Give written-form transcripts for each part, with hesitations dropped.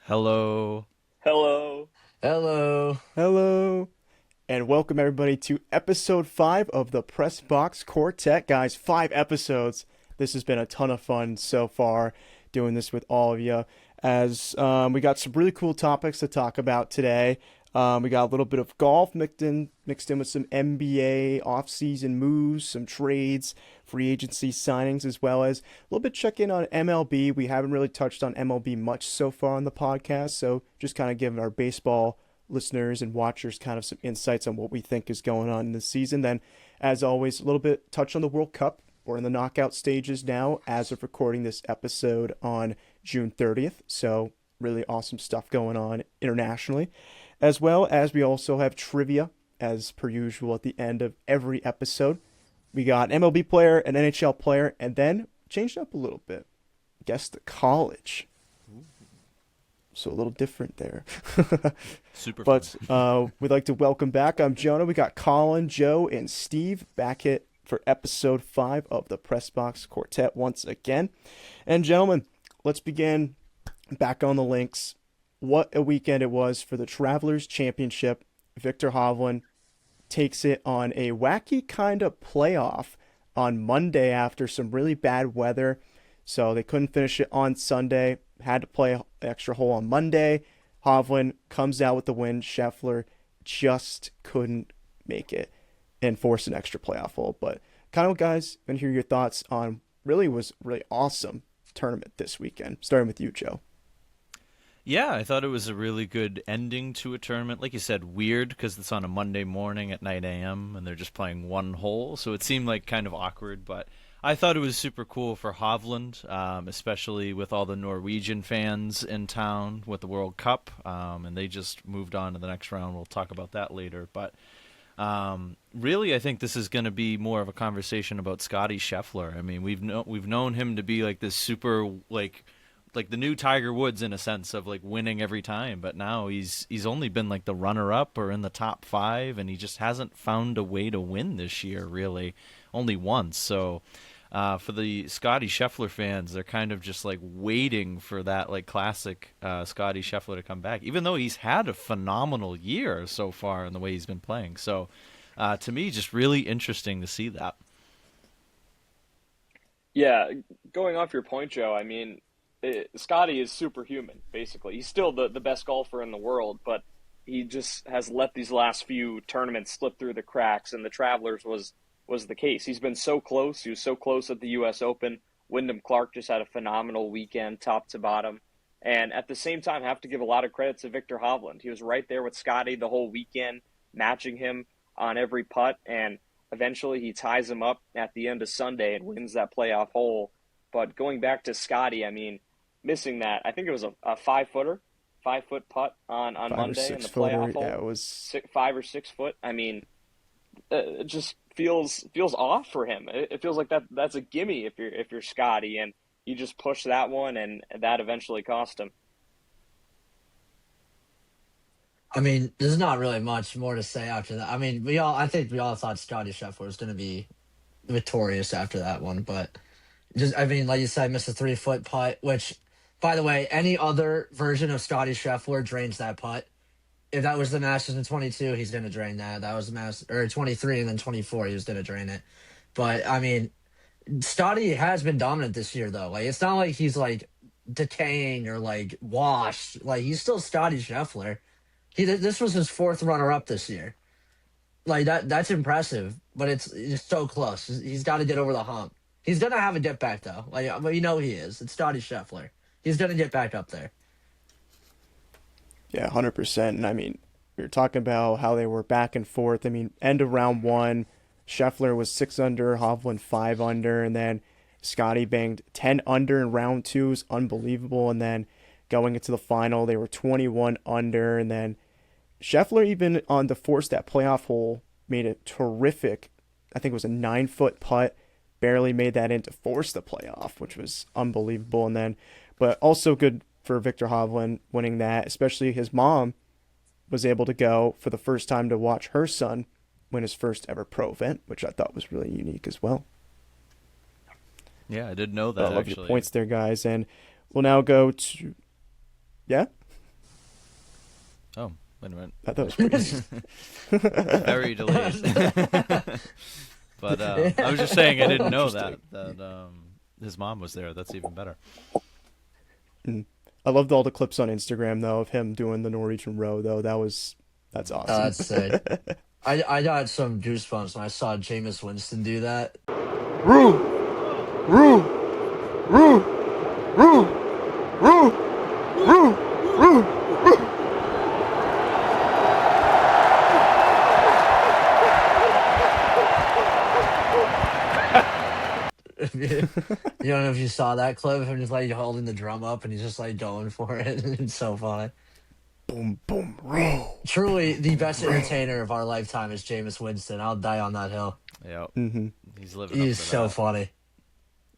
Hello. Hello. Hello. Hello, and welcome everybody to episode 5 of the Pressbox Quartet. Guys, 5 episodes. This has been a ton of fun so far doing this with all of you. As we got some really cool topics to talk about today. We got a little bit of golf mixed in with some NBA offseason moves, some trades, free agency signings, as well as a little bit check in on MLB. We haven't really touched on MLB much so far on the podcast, so just kind of giving our baseball listeners and watchers kind of some insights on what we think is going on in this season. Then, as always, a little bit touch on the World Cup. We're in the knockout stages now as of recording this episode on June 30th. So, really awesome stuff going on internationally. As well as we also have trivia, as per usual, at the end of every episode. We got an MLB player, an NHL player, and then changed up a little bit. Guess the college. So a little different there. Super fun. But we'd like to welcome back. I'm Jonah. We got Colin, Joe, and Steve back hit for episode 5 of the Pressbox Quartet once again. And gentlemen, let's begin back on the links. What a weekend it was for the Travelers Championship. Victor Hovland takes it on a wacky kind of playoff on Monday after some really bad weather. So they couldn't finish it on Sunday. Had to play an extra hole on Monday. Hovland comes out with the win. Scheffler just couldn't make it and force an extra playoff hole. But kind of guys, and hear your thoughts on was really awesome tournament this weekend. Starting with you, Joe. Yeah, I thought it was a really good ending to a tournament. Like you said, weird because it's on a Monday morning at 9 a.m. and they're just playing one hole. So it seemed like kind of awkward, but I thought it was super cool for Hovland, especially with all the Norwegian fans in town with the World Cup. And they just moved on to the next round. We'll talk about that later. But really, I think this is going to be more of a conversation about Scottie Scheffler. I mean, we've known him to be like this super like the new Tiger Woods in a sense of like winning every time, but now he's only been like the runner up or in the top 5, and he just hasn't found a way to win this year, really, only once. So for the Scottie Scheffler fans, they're kind of just like waiting for that like classic Scottie Scheffler to come back, even though he's had a phenomenal year so far in the way he's been playing. So to me, just really interesting to see that. Yeah, going off your point, Joe, Scottie is superhuman, basically. He's still the best golfer in the world, but he just has let these last few tournaments slip through the cracks, and the Travelers was the case. He's been so close. He was so close at the U.S. Open. Wyndham Clark just had a phenomenal weekend, top to bottom. And at the same time, have to give a lot of credit to Victor Hovland. He was right there with Scottie the whole weekend, matching him on every putt, and eventually he ties him up at the end of Sunday and wins that playoff hole. But going back to Scottie, missing that, I think it was a 5-footer, 5-foot putt on Monday in the playoff hole. Yeah, it was 5 or 6 foot. It just feels off for him. It feels like that's a gimme if you're Scottie, and you just push that one, and that eventually cost him. There's not really much more to say after that. I think we all thought Scottie Scheffler was going to be victorious after that one, but like you said, missed a 3-foot putt, which, by the way, any other version of Scottie Scheffler drains that putt. If that was the Masters in 22, he's going to drain that. That was the Masters, or 23 and then 24, he was going to drain it. But, Scottie has been dominant this year, though. Like, it's not like he's, like, decaying or, like, washed. Like, he's still Scottie Scheffler. This was his 4th runner-up this year. Like, that's impressive, but it's so close. He's got to get over the hump. He's going to have a dip back, though. Like, he is. It's Scottie Scheffler. He's going to get back up there. Yeah, 100%. And we were talking about how they were back and forth. End of round 1, Scheffler was 6 under, Hovland 5 under, and then Scottie banged 10 under in round 2. It was unbelievable. And then going into the final, they were 21 under, and then Scheffler, even on the force that playoff hole, made a terrific, I think it was a 9-foot putt, barely made that in to force the playoff, which was unbelievable. And then, but also good for Victor Hovland winning that, especially his mom was able to go for the first time to watch her son win his first ever pro event, which I thought was really unique as well. Yeah, I didn't know that. I love actually. your points there, guys. And we'll now go to, yeah. Oh, wait a minute. I thought it was pretty. Very delayed. But I was just saying I didn't know that his mom was there. That's even better. I loved all the clips on Instagram though of him doing the Norwegian row though. That's awesome. That's sick. I got some goosebumps when I saw Jameis Winston do that. Roo, roo, roo, roo, roo, roo, roo, roo. You don't know if you saw that clip of him just like holding the drum up and he's just like going for it. It's so funny. Boom, boom, row. Truly, the best entertainer of our lifetime is Jameis Winston. I'll die on that hill. Yeah, Mm-hmm. he's living. He's up to so that. funny.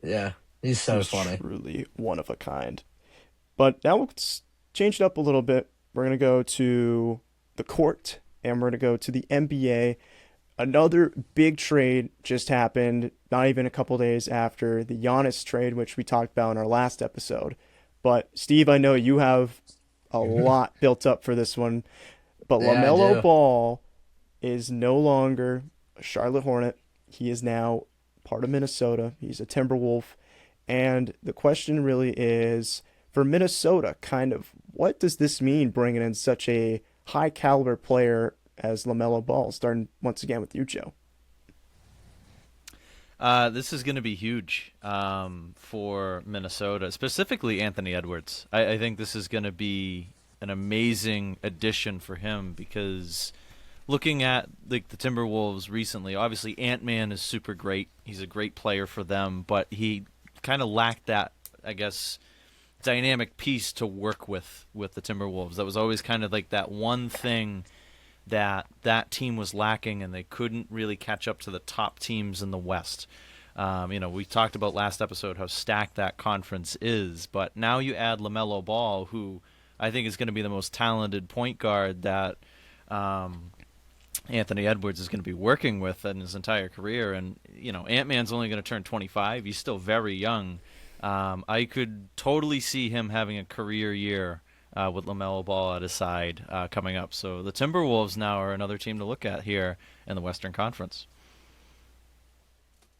Yeah, he's so funny. Truly one of a kind. But now let's change it up a little bit. We're gonna go to the court and we're gonna go to the NBA. Another big trade just happened, not even a couple days after the Giannis trade, which we talked about in our last episode. But Steve, I know you have a lot built up for this one. But Yeah, I LaMelo do. Ball is no longer a Charlotte Hornet. He is now part of Minnesota. He's a Timberwolf. And the question really is, for Minnesota, kind of, what does this mean bringing in such a high caliber player as LaMelo Ball? Starting once again with you, Joe. This is going to be huge for Minnesota, specifically Anthony Edwards. I think this is going to be an amazing addition for him because looking at the Timberwolves recently, obviously Ant-Man is super great. He's a great player for them, but he kind of lacked that, I guess, dynamic piece to work with the Timberwolves. That was always kind of like that one thing that team was lacking, and they couldn't really catch up to the top teams in the West. We talked about last episode how stacked that conference is, but now you add LaMelo Ball, who I think is going to be the most talented point guard that Anthony Edwards is going to be working with in his entire career. And, Ant-Man's only going to turn 25. He's still very young. I could totally see him having a career year with LaMelo Ball at his side coming up. So the Timberwolves now are another team to look at here in the Western Conference.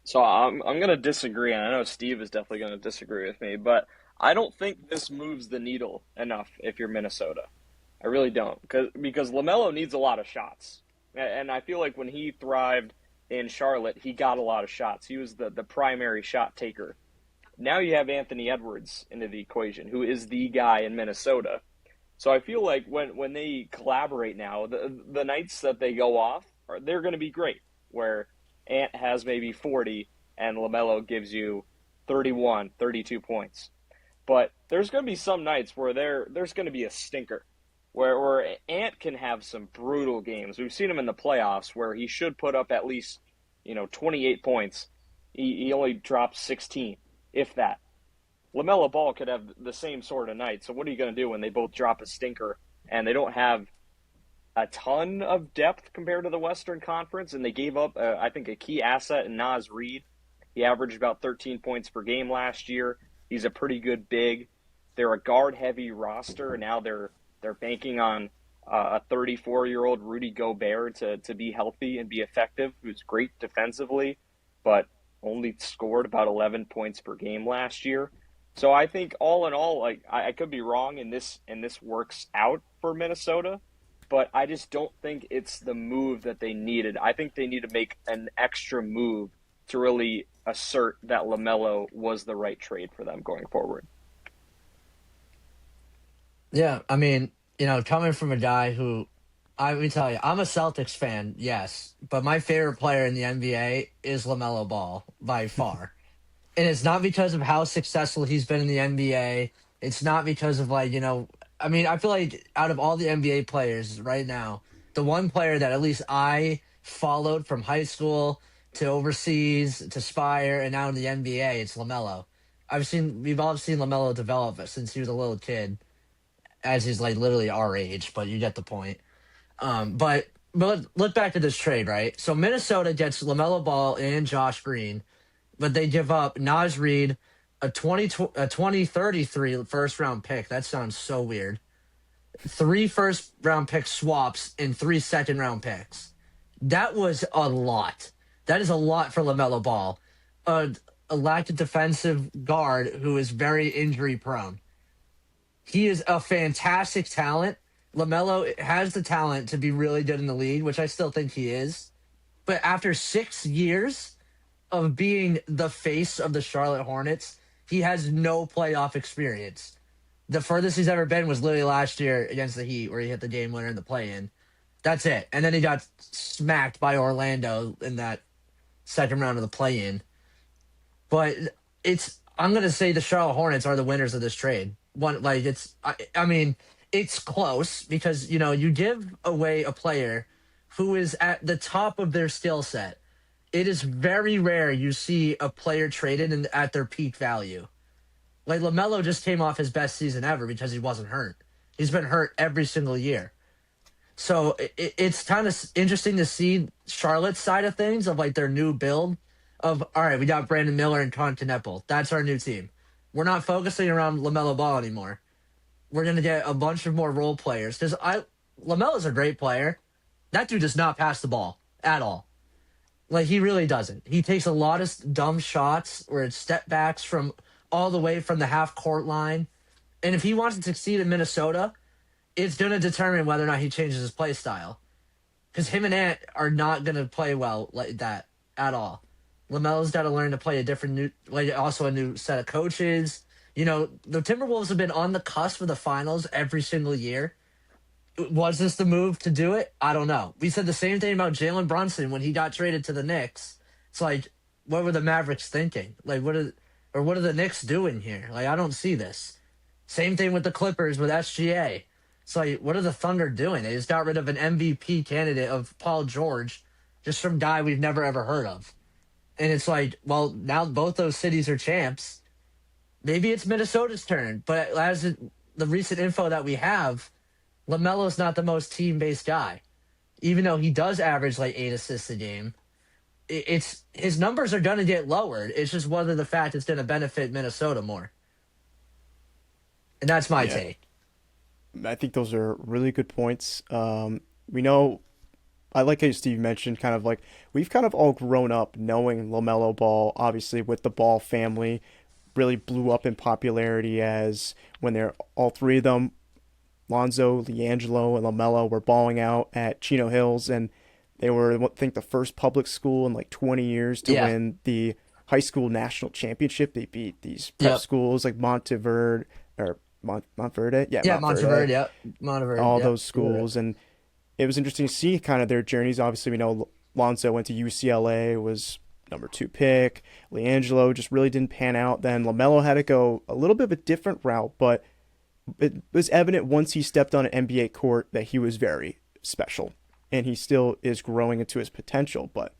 So I'm going to disagree, and I know Steve is definitely going to disagree with me, but I don't think this moves the needle enough if you're Minnesota. I really don't, because LaMelo needs a lot of shots. And I feel like when he thrived in Charlotte, he got a lot of shots. He was the primary shot taker. Now you have Anthony Edwards into the equation, who is the guy in Minnesota. So I feel like when they collaborate now, the nights that they go off, they're going to be great, where Ant has maybe 40 and LaMelo gives you 31, 32 points. But there's going to be some nights where there's going to be a stinker, where Ant can have some brutal games. We've seen him in the playoffs where he should put up at least 28 points. He only drops 16, if that. LaMelo Ball could have the same sort of night. So what are you going to do when they both drop a stinker and they don't have a ton of depth compared to the Western Conference? And they gave up, I think, a key asset in Naz Reid. He averaged about 13 points per game last year. He's a pretty good big. They're a guard-heavy roster. Now they're banking on a 34-year-old Rudy Gobert to be healthy and be effective, who's great defensively, but only scored about 11 points per game last year. So I think all in all, like I could be wrong, and this works out for Minnesota, but I just don't think it's the move that they needed. I think they need to make an extra move to really assert that LaMelo was the right trade for them going forward. Yeah, I mean, coming from a guy who, let me tell you, I'm a Celtics fan, yes, but my favorite player in the NBA is LaMelo Ball by far. And it's not because of how successful he's been in the NBA. It's not because of I feel like out of all the NBA players right now, the one player that at least I followed from high school to overseas to Spire and now in the NBA, it's LaMelo. We've all seen LaMelo develop since he was a little kid, as he's literally our age, but you get the point. But look back at this trade, right? So Minnesota gets LaMelo Ball and Josh Green, but they give up Naz Reid, a 2033 first round pick. That sounds so weird. 3 first-round pick swaps and 3 second-round picks. That was a lot. That is a lot for LaMelo Ball. A lack of defensive guard who is very injury prone. He is a fantastic talent. LaMelo has the talent to be really good in the league, which I still think he is. But after 6 years of being the face of the Charlotte Hornets, he has no playoff experience. The furthest he's ever been was literally last year against the Heat, where he hit the game winner in the play-in. That's it. And then he got smacked by Orlando in that second round of the play-in. But I'm gonna say the Charlotte Hornets are the winners of this trade. I mean, it's close because you give away a player who is at the top of their skill set. It is very rare you see a player traded at their peak value. Like LaMelo just came off his best season ever because he wasn't hurt. He's been hurt every single year. So it's kind of interesting to see Charlotte's side of things, of like their new build of, all right, we got Brandon Miller and Constantinople. That's our new team. We're not focusing around LaMelo Ball anymore. We're going to get a bunch of more role players because LaMelo's a great player. That dude does not pass the ball at all. Like, he really doesn't. He takes a lot of dumb shots where it's step backs from all the way from the half court line. And if he wants to succeed in Minnesota, it's going to determine whether or not he changes his play style. Because him and Ant are not going to play well like that at all. LaMelo's got to learn to play also a new set of coaches. The Timberwolves have been on the cusp of the finals every single year. Was this the move to do it? I don't know. We said the same thing about Jalen Brunson when he got traded to the Knicks. It's like, what were the Mavericks thinking? Like, what are the Knicks doing here? Like, I don't see this. Same thing with the Clippers with SGA. It's like, what are the Thunder doing? They just got rid of an MVP candidate of Paul George, just some guy we've never ever heard of. And it's like, well, now both those cities are champs. Maybe it's Minnesota's turn. But the recent info that we have, LaMelo's not the most team-based guy. Even though he does average like 8 assists a game, his numbers are going to get lowered. It's just whether the fact it's going to benefit Minnesota more. And that's my take. I think those are really good points. We know, I like how Steve mentioned, kind of like we've kind of all grown up knowing LaMelo Ball, obviously with the Ball family, really blew up in popularity as when all three of them, Lonzo, LiAngelo, and LaMelo, were balling out at Chino Hills, and they were, I think, the first public school in like 20 years to win the high school national championship. They beat these prep schools like Monteverde. Monteverde, all those schools, and it was interesting to see kind of their journeys. Obviously, we know Lonzo went to UCLA, was number 2 pick. LiAngelo just really didn't pan out. Then LaMelo had to go a little bit of a different route, but it was evident once he stepped on an NBA court that he was very special, and he still is growing into his potential. But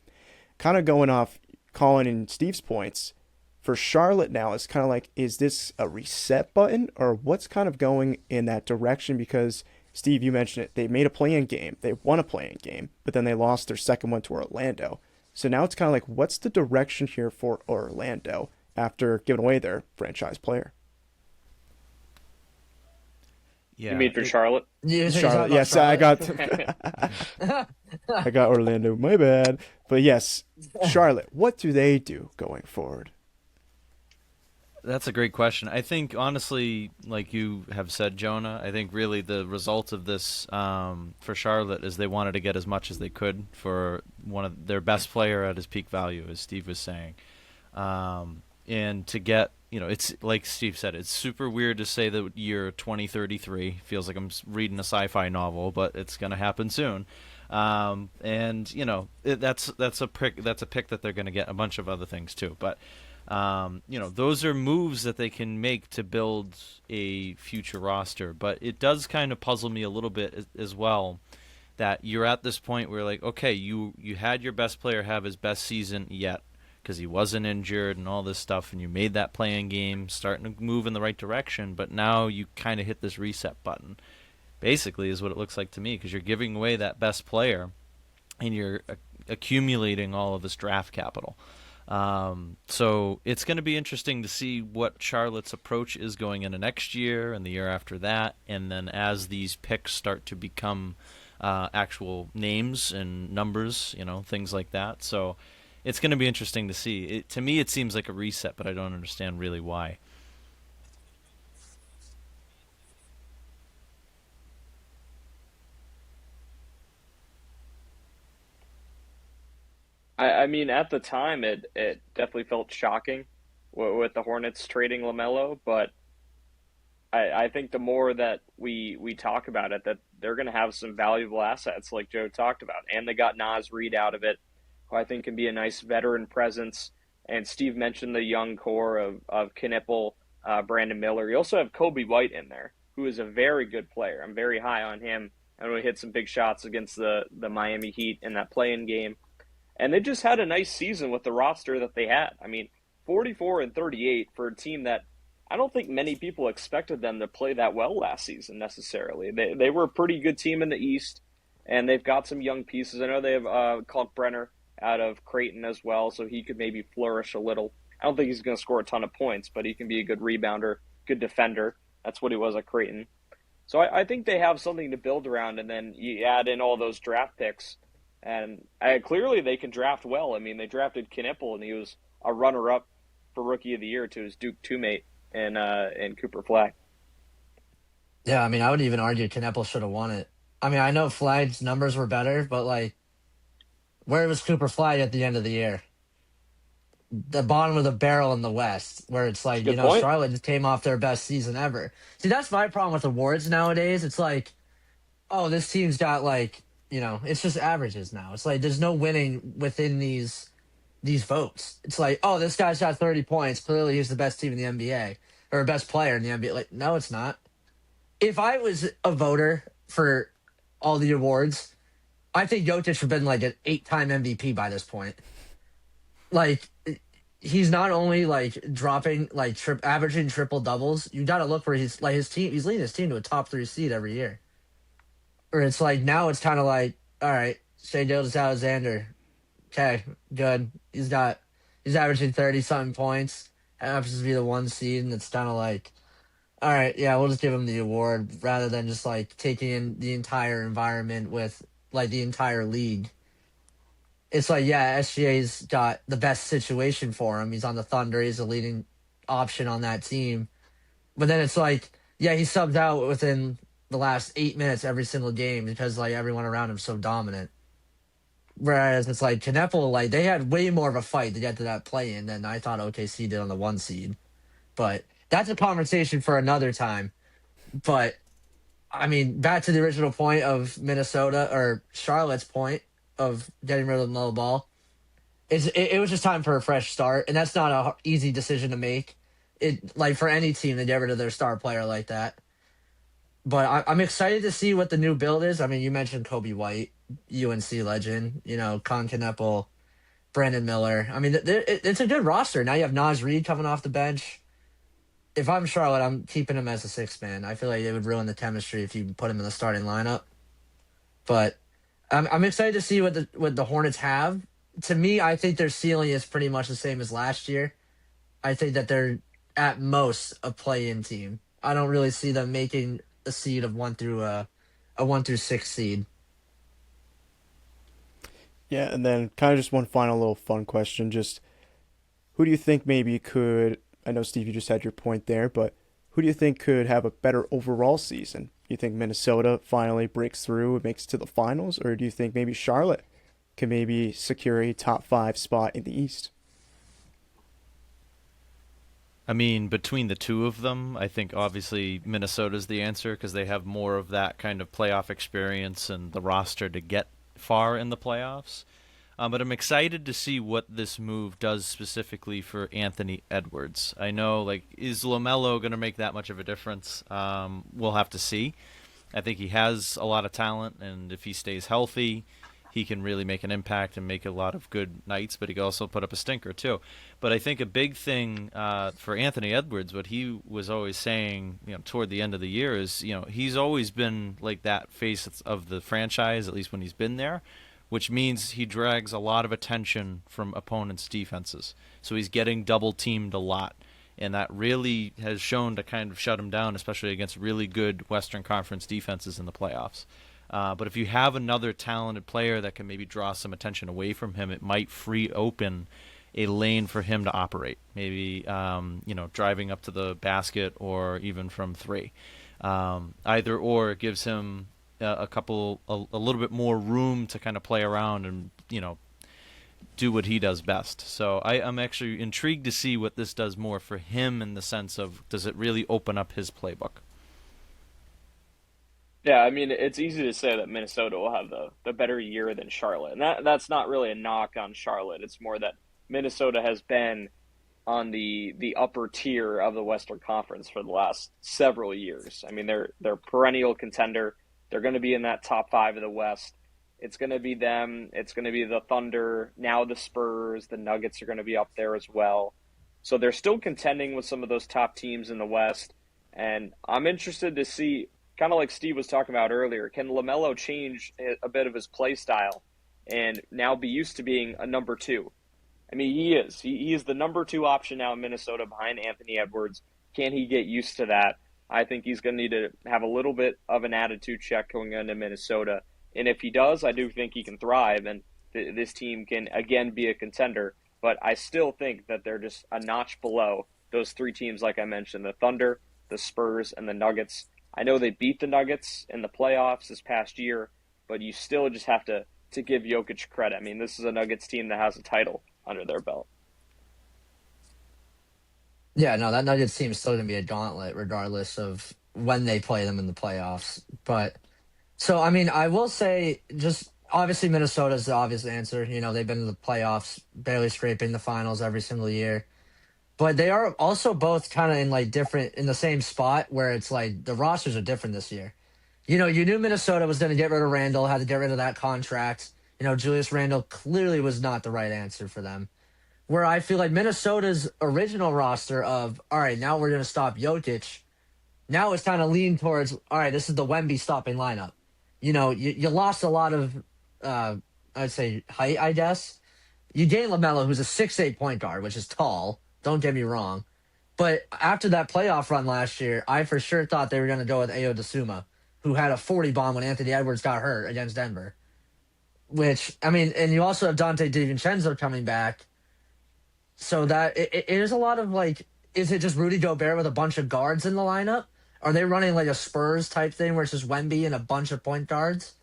kind of going off Colin and Steve's points, for Charlotte now, it's kind of like, is this a reset button, or what's kind of going in that direction? Because, Steve, you mentioned it, they made a play-in game. They won a play-in game, but then they lost their second one to Orlando. So now it's kind of like, what's the direction here for Orlando after giving away their franchise player? Yeah, you mean for Charlotte? Charlotte, yes, Charlotte. I got Orlando, my bad. But yes, Charlotte, what do they do going forward? That's a great question. I think, honestly, like you have said, Jonah, I think really the result of this for Charlotte is they wanted to get as much as they could for one of their best player at his peak value, as Steve was saying. And to get, it's like Steve said, it's super weird to say the year 2033. Feels like I'm reading a sci-fi novel, but it's going to happen soon. And, that's a pick that they're going to get a bunch of other things too. But those are moves that they can make to build a future roster. But it does kind of puzzle me a little bit as well that you're at this point where, like, okay, you had your best player have his best season yet because he wasn't injured and all this stuff, and you made that play-in game starting to move in the right direction, but now you kind of hit this reset button, basically, is what it looks like to me, because you're giving away that best player and you're accumulating all of this draft capital. So it's going to be interesting to see what Charlotte's approach is going into next year and the year after that, and then as these picks start to become actual names and numbers, things like that. So it's going to be interesting to see. To me, it seems like a reset, but I don't understand really why. I mean, at the time, it definitely felt shocking with the Hornets trading LaMelo, but I think the more that we talk about it, that they're going to have some valuable assets, like Joe talked about, and they got Nas Reed out of it, who I think can be a nice veteran presence. And Steve mentioned the young core of Knipple, Brandon Miller. You also have Kobe White in there, who is a very good player. I'm very high on him. I know he hit some big shots against the Miami Heat in that play-in game. And they just had a nice season with the roster that they had. I mean, 44 and 38 for a team that I don't think many people expected them to play that well last season necessarily. They were a pretty good team in the East, and they've got some young pieces. I know they have Kalkbrenner out of Creighton as well, so he could maybe flourish a little. I don't think he's going to score a ton of points, but he can be a good rebounder, good defender. That's what he was at Creighton. So I think they have something to build around, and then you add in all those draft picks. And clearly they can draft well. I mean, they drafted Knipple, and he was a runner-up for Rookie of the Year to his Duke teammate in Cooper Flag. Yeah, I mean, I would even argue Knepel should have won it. I mean, I know Flag's numbers were better, but like, where was Cooper Flag at the end of the year? The bottom of the barrel in the West, where it's like, Good point. Charlotte just came off their best season ever. See, that's my problem with awards nowadays. It's like, oh, this team's got like, it's just averages now. It's like there's no winning within these votes. It's like, oh, this guy's got 30 points. Clearly, he's the best team in the NBA or best player in the NBA. Like, no, it's not. If I was a voter for all the awards, I think Jokic would have been like an 8-time MVP by this point. Like, he's not only like dropping like averaging triple doubles. You got to look for his team. He's leading his team to a top 3 seed every year. Or it's like now it's kind of like, all right, Shai Gilgeous-Alexander, okay, good. He's averaging 30-something points. Happens to be the 1 seed, and it's kind of like, all right, yeah, we'll just give him the award rather than just like taking in the entire environment with like the entire league. It's like, yeah, SGA's got the best situation for him. He's on the Thunder. He's a leading option on that team. But then it's like, yeah, he subbed out within the last 8 minutes every single game because like everyone around him's so dominant. Whereas it's like Knepel, like they had way more of a fight to get to that play-in than I thought OKC did on the 1 seed. But that's a conversation for another time. But I mean, back to the original point of Minnesota or Charlotte's point of getting rid of LaMelo Ball. It was just time for a fresh start, and that's not a easy decision to make. It like for any team to get rid of their star player like that. But I'm excited to see what the new build is. I mean, you mentioned Kobe White, UNC legend, Con Knepel, Brandon Miller. I mean, it's a good roster. Now you have Nas Reed coming off the bench. If I'm Charlotte, I'm keeping him as a 6-man. I feel like it would ruin the chemistry if you put him in the starting lineup. But I'm excited to see what the Hornets have. To me, I think their ceiling is pretty much the same as last year. I think that they're at most a play-in team. I don't really see them making a seed of 1 through a 1 through 6 seed. Yeah, and then kind of just one final little fun question. Just who do you think maybe could, I know, Steve, you just had your point there, but who do you think could have a better overall season? You think Minnesota finally breaks through and makes it to the finals, or do you think maybe Charlotte can maybe secure a top 5 spot in the East? I mean, between the two of them, I think obviously Minnesota's the answer because they have more of that kind of playoff experience and the roster to get far in the playoffs. But I'm excited to see what this move does specifically for Anthony Edwards. I know, like, is LaMelo going to make that much of a difference? We'll have to see. I think he has a lot of talent, and if he stays healthy, he can really make an impact and make a lot of good nights, but he can also put up a stinker too. But I think a big thing for Anthony Edwards, what he was always saying, toward the end of the year is, he's always been like that face of the franchise, at least when he's been there, which means he drags a lot of attention from opponents' defenses. So he's getting double teamed a lot. And that really has shown to kind of shut him down, especially against really good Western Conference defenses in the playoffs. But if you have another talented player that can maybe draw some attention away from him, it might free open a lane for him to operate. Maybe driving up to the basket or even from three. Either or, it gives him a little bit more room to kind of play around and do what he does best. So I'm actually intrigued to see what this does more for him in the sense of, does it really open up his playbook? Yeah, I mean, it's easy to say that Minnesota will have the better year than Charlotte. And that's not really a knock on Charlotte. It's more that Minnesota has been on the upper tier of the Western Conference for the last several years. I mean, they're perennial contender. They're going to be in that top 5 of the West. It's going to be them. It's going to be the Thunder. Now the Spurs. The Nuggets are going to be up there as well. So they're still contending with some of those top teams in the West. And I'm interested to see, kind of like Steve was talking about earlier, can LaMelo change a bit of his play style and now be used to being a number 2? I mean, he is. He is the number 2 option now in Minnesota behind Anthony Edwards. Can he get used to that? I think he's going to need to have a little bit of an attitude check going into Minnesota. And if he does, I do think he can thrive, and this team can, again, be a contender. But I still think that they're just a notch below those 3 teams, like I mentioned, the Thunder, the Spurs, and the Nuggets. I know they beat the Nuggets in the playoffs this past year, but you still just have to give Jokic credit. I mean, this is a Nuggets team that has a title under their belt. Yeah, no, that Nuggets team is still going to be a gauntlet regardless of when they play them in the playoffs. But so, I mean, I will say just obviously Minnesota's the obvious answer. They've been in the playoffs, barely scraping the finals every single year. But they are also both kind of in the same spot where it's like the rosters are different this year. You knew Minnesota was going to get rid of Randall, had to get rid of that contract. Julius Randle clearly was not the right answer for them. Where I feel like Minnesota's original roster of, all right, now we're going to stop Jokic, now it's kind of leaned towards, all right, this is the Wemby stopping lineup. You lost a lot of, I'd say, height, I guess. You gained LaMelo, who's a 6'8" point guard, which is tall. Don't get me wrong. But after that playoff run last year, I for sure thought they were going to go with Ayo Dosunmu, who had a 40 bomb when Anthony Edwards got hurt against Denver. Which, I mean, and you also have Dante DiVincenzo coming back. So that it is a lot of is it just Rudy Gobert with a bunch of guards in the lineup? Are they running like a Spurs type thing where it's just Wemby and a bunch of point guards?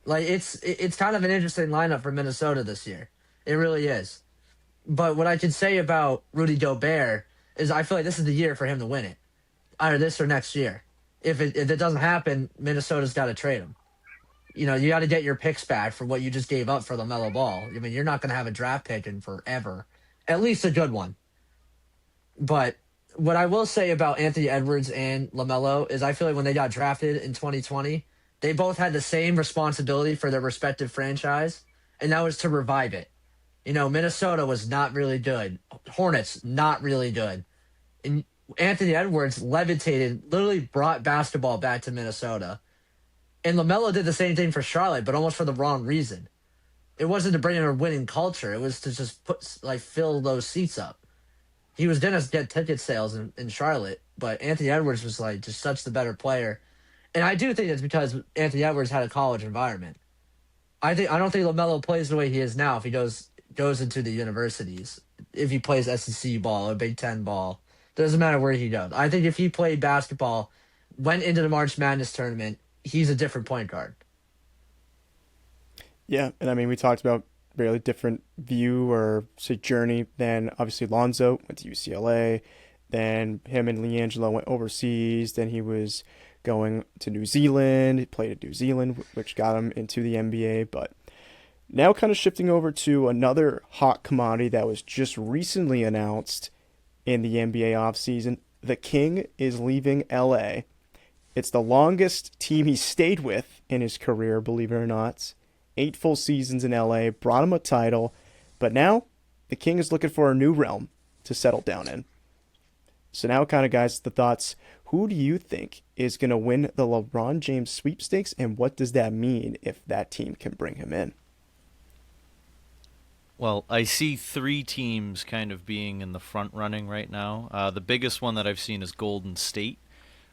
It's kind of an interesting lineup for Minnesota this year. It really is. But what I can say about Rudy Gobert is I feel like this is the year for him to win it. Either this or next year. If it doesn't happen, Minnesota's got to trade him. You got to get your picks back for what you just gave up for LaMelo Ball. I mean, you're not going to have a draft pick in forever. At least a good one. But what I will say about Anthony Edwards and LaMelo is I feel like when they got drafted in 2020, they both had the same responsibility for their respective franchise, and that was to revive it. Minnesota was not really good. Hornets, not really good. And Anthony Edwards levitated, literally brought basketball back to Minnesota. And LaMelo did the same thing for Charlotte, but almost for the wrong reason. It wasn't to bring in a winning culture. It was to just fill those seats up. He was going to get ticket sales in Charlotte, but Anthony Edwards was just such the better player. And I do think it's because Anthony Edwards had a college environment. I don't think LaMelo plays the way he is now if he goes into the universities. If he plays SEC ball or Big Ten ball, doesn't matter where he goes. I think if he played basketball, went into the March Madness tournament, he's a different point guard. Yeah, and I mean, we talked about really different view or say journey than obviously Lonzo went to UCLA, then him and LiAngelo went overseas, then he was going to New Zealand, he played at New Zealand, which got him into the NBA, but now kind of shifting over to another hot commodity that was just recently announced in the NBA offseason. The King is leaving LA. It's the longest team he stayed with in his career, believe it or not. 8 full seasons in LA, brought him a title, but now the King is looking for a new realm to settle down in. So now, kind of, guys, the thoughts. Who do you think is going to win the LeBron James sweepstakes, and what does that mean if that team can bring him in? Well, I see three teams kind of being in the front running right now. The biggest one that I've seen is Golden State,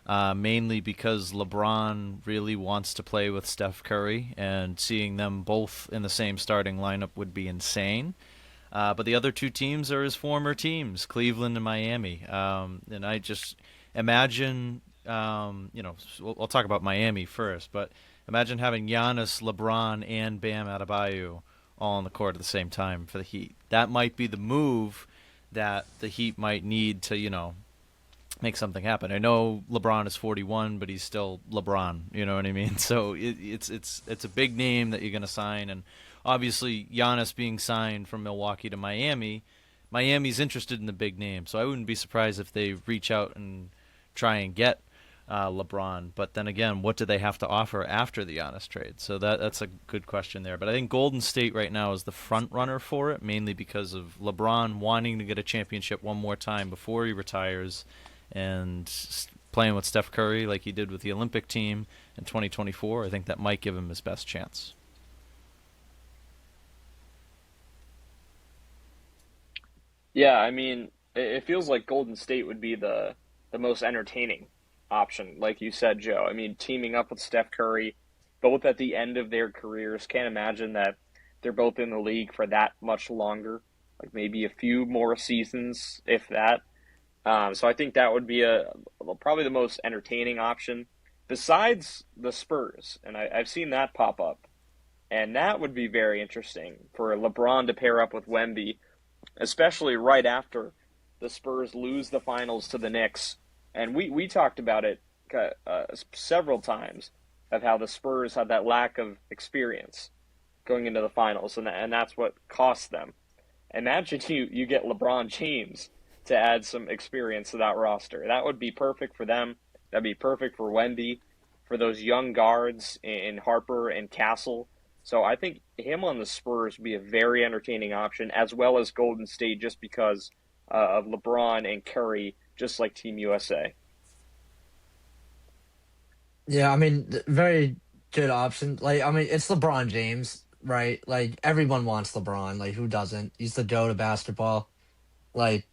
mainly because LeBron really wants to play with Steph Curry, and seeing them both in the same starting lineup would be insane. But the other two teams are his former teams, Cleveland and Miami. And I just imagine, I'll talk about Miami first, but imagine having Giannis, LeBron, and Bam Adebayo all on the court at the same time for the Heat. That might be the move that the Heat might need to, make something happen. I know LeBron is 41, but he's still LeBron. You know what I mean? So it's a big name that you're going to sign, and obviously Giannis being signed from Milwaukee to Miami, Miami's interested in the big name. So I wouldn't be surprised if they reach out and try and get LeBron. But then again, what do they have to offer after the Giannis trade? So that's a good question there. But I think Golden State right now is the front runner for it, mainly because of LeBron wanting to get a championship one more time before he retires, and playing with Steph Curry like he did with the Olympic team in 2024. I think that might give him his best chance. Yeah, I mean, it feels like Golden State would be the most entertaining option, like you said, Joe. I mean, teaming up with Steph Curry, both at the end of their careers. Can't imagine that they're both in the league for that much longer, like maybe a few more seasons, if that. So I think that would be probably the most entertaining option besides the Spurs, and I've seen that pop up, and that would be very interesting for LeBron to pair up with Wemby, especially right after the Spurs lose the finals to the Knicks. And we talked about it several times of how the Spurs had that lack of experience going into the finals, and that's what cost them. Imagine you get LeBron James to add some experience to that roster. That would be perfect for them. That'd be perfect for Wemby, for those young guards in Harper and Castle. So I think him on the Spurs would be a very entertaining option, as well as Golden State, just because of LeBron and Curry, just like Team USA. Yeah, I mean, very good option. Like, I mean, it's LeBron James, right? Like, everyone wants LeBron. Like, who doesn't? He's the GOAT of basketball. Like,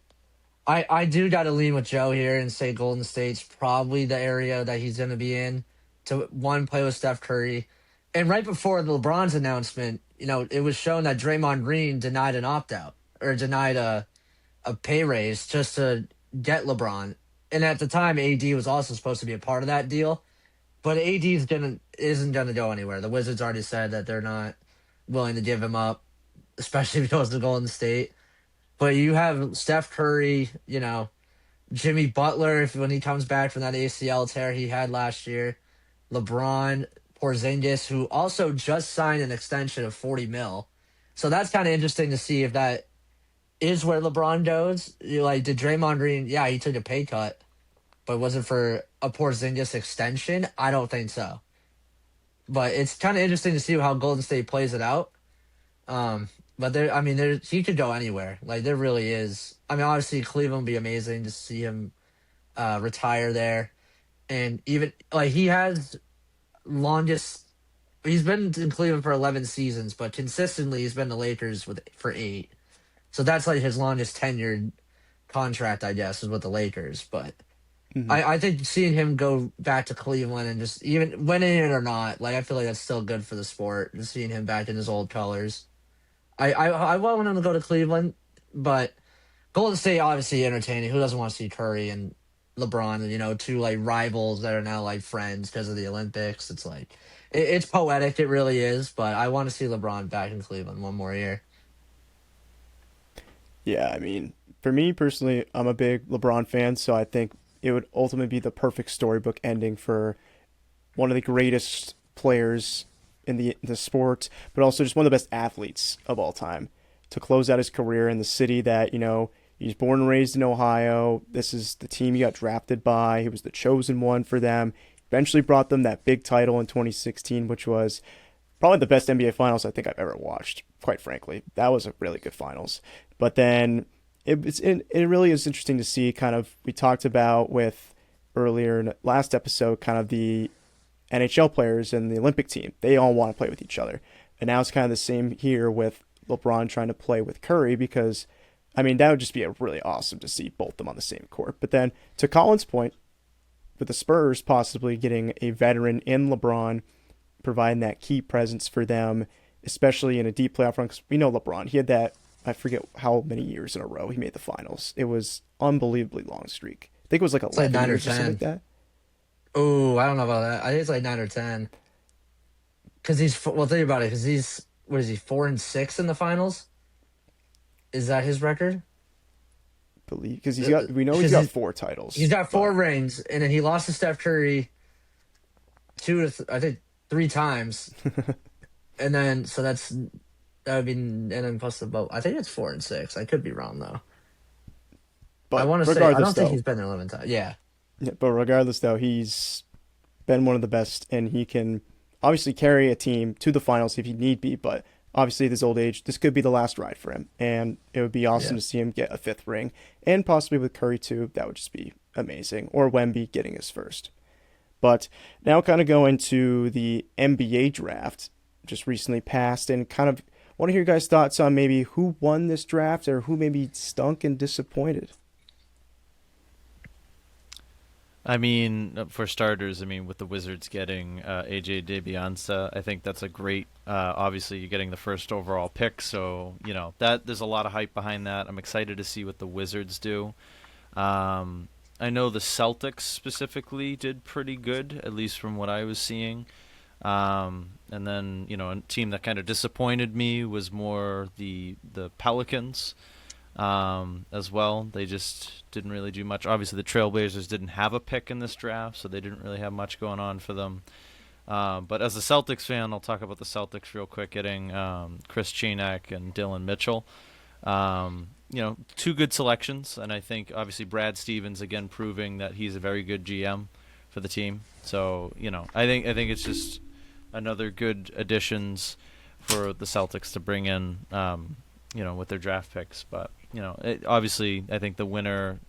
I do got to lean with Joe here and say Golden State's probably the area that he's going to be in to, one, play with Steph Curry. And right before the LeBron's announcement, it was shown that Draymond Green denied an opt-out or denied a pay raise just to get LeBron. And at the time, AD was also supposed to be a part of that deal. But AD isn't gonna go anywhere. The Wizards already said that they're not willing to give him up, especially if he goes to Golden State. But you have Steph Curry, Jimmy Butler when he comes back from that ACL tear he had last year, LeBron, Porzingis, who also just signed an extension of 40 mil. So that's kind of interesting to see if that is where LeBron goes. Did Draymond Green? Yeah, he took a pay cut, but was it for a Porzingis extension? I don't think so. But it's kind of interesting to see how Golden State plays it out. But he could go anywhere. Like, there really is. I mean, obviously Cleveland would be amazing to see him retire there, and even he has longest. He's been in Cleveland for 11 seasons, but consistently he's been in the Lakers for 8. So that's like his longest tenured contract, I guess, is with the Lakers. But I think seeing him go back to Cleveland and just even winning it or not, I feel like that's still good for the sport. Just seeing him back in his old colors. I want him to go to Cleveland, but Golden State obviously entertaining. Who doesn't want to see Curry and LeBron and two rivals that are now friends because of the Olympics? It's it's poetic. It really is. But I want to see LeBron back in Cleveland one more year. Yeah, I mean, for me personally, I'm a big LeBron fan, so I think it would ultimately be the perfect storybook ending for one of the greatest players in the sport, but also just one of the best athletes of all time, to close out his career in the city that, he's born and raised in Ohio. This is the team he got drafted by. He was the chosen one for them. Eventually brought them that big title in 2016, which was probably the best NBA Finals I think I've ever watched, quite frankly. That was a really good Finals. But then it really is interesting to see we talked about with earlier in the last episode, the NHL players and the Olympic team. They all want to play with each other. And now it's kind of the same here with LeBron trying to play with Curry because, I mean, that would just be really awesome to see both of them on the same court. But then, to Colin's point, with the Spurs possibly getting a veteran in LeBron, providing that key presence for them, especially in a deep playoff run, because we know LeBron, he had that, I forget how many years in a row he made the finals. It was unbelievably long streak. I think it was like 11 9 or years or something 10. like that. Oh, I don't know about that. I think it's like 9 or 10. Because think about it. Because what is he, 4-6 in the finals? Is that his record? Believe because we know he's got 4 titles. He's got 4 rings, and then he lost to Steph Curry I think 3 times, and then that would be, and then plus the vote. I think it's 4-6. I could be wrong though. But I want to say I don't think he's been there 11 times. Yeah. Yeah, but regardless though, he's been one of the best, and he can obviously carry a team to the finals if he need be. But obviously, at his old age, this could be the last ride for him, and it would be awesome to see him get a 5th ring, and possibly with Curry too. That would just be amazing. Or Wemby getting his first. But now, kind of going to the NBA draft, just recently passed, and kind of want to hear your guys' thoughts on maybe who won this draft or who maybe stunk and disappointed. I mean, for starters, with the Wizards getting AJ DiBiase, I think that's a great. Obviously, you're getting the first overall pick, so that there's a lot of hype behind that. I'm excited to see what the Wizards do. I know the Celtics specifically did pretty good, at least from what I was seeing. And then a team that kind of disappointed me was more the Pelicans. As well. They just didn't really do much. Obviously, the Trailblazers didn't have a pick in this draft, so they didn't really have much going on for them. But as a Celtics fan, I'll talk about the Celtics real quick, getting Chris Chenak and Dylan Mitchell. 2 good selections, and I think obviously Brad Stevens again proving that he's a very good GM for the team. So I think it's just another good additions for the Celtics to bring in. With their draft picks, but obviously, I think the winner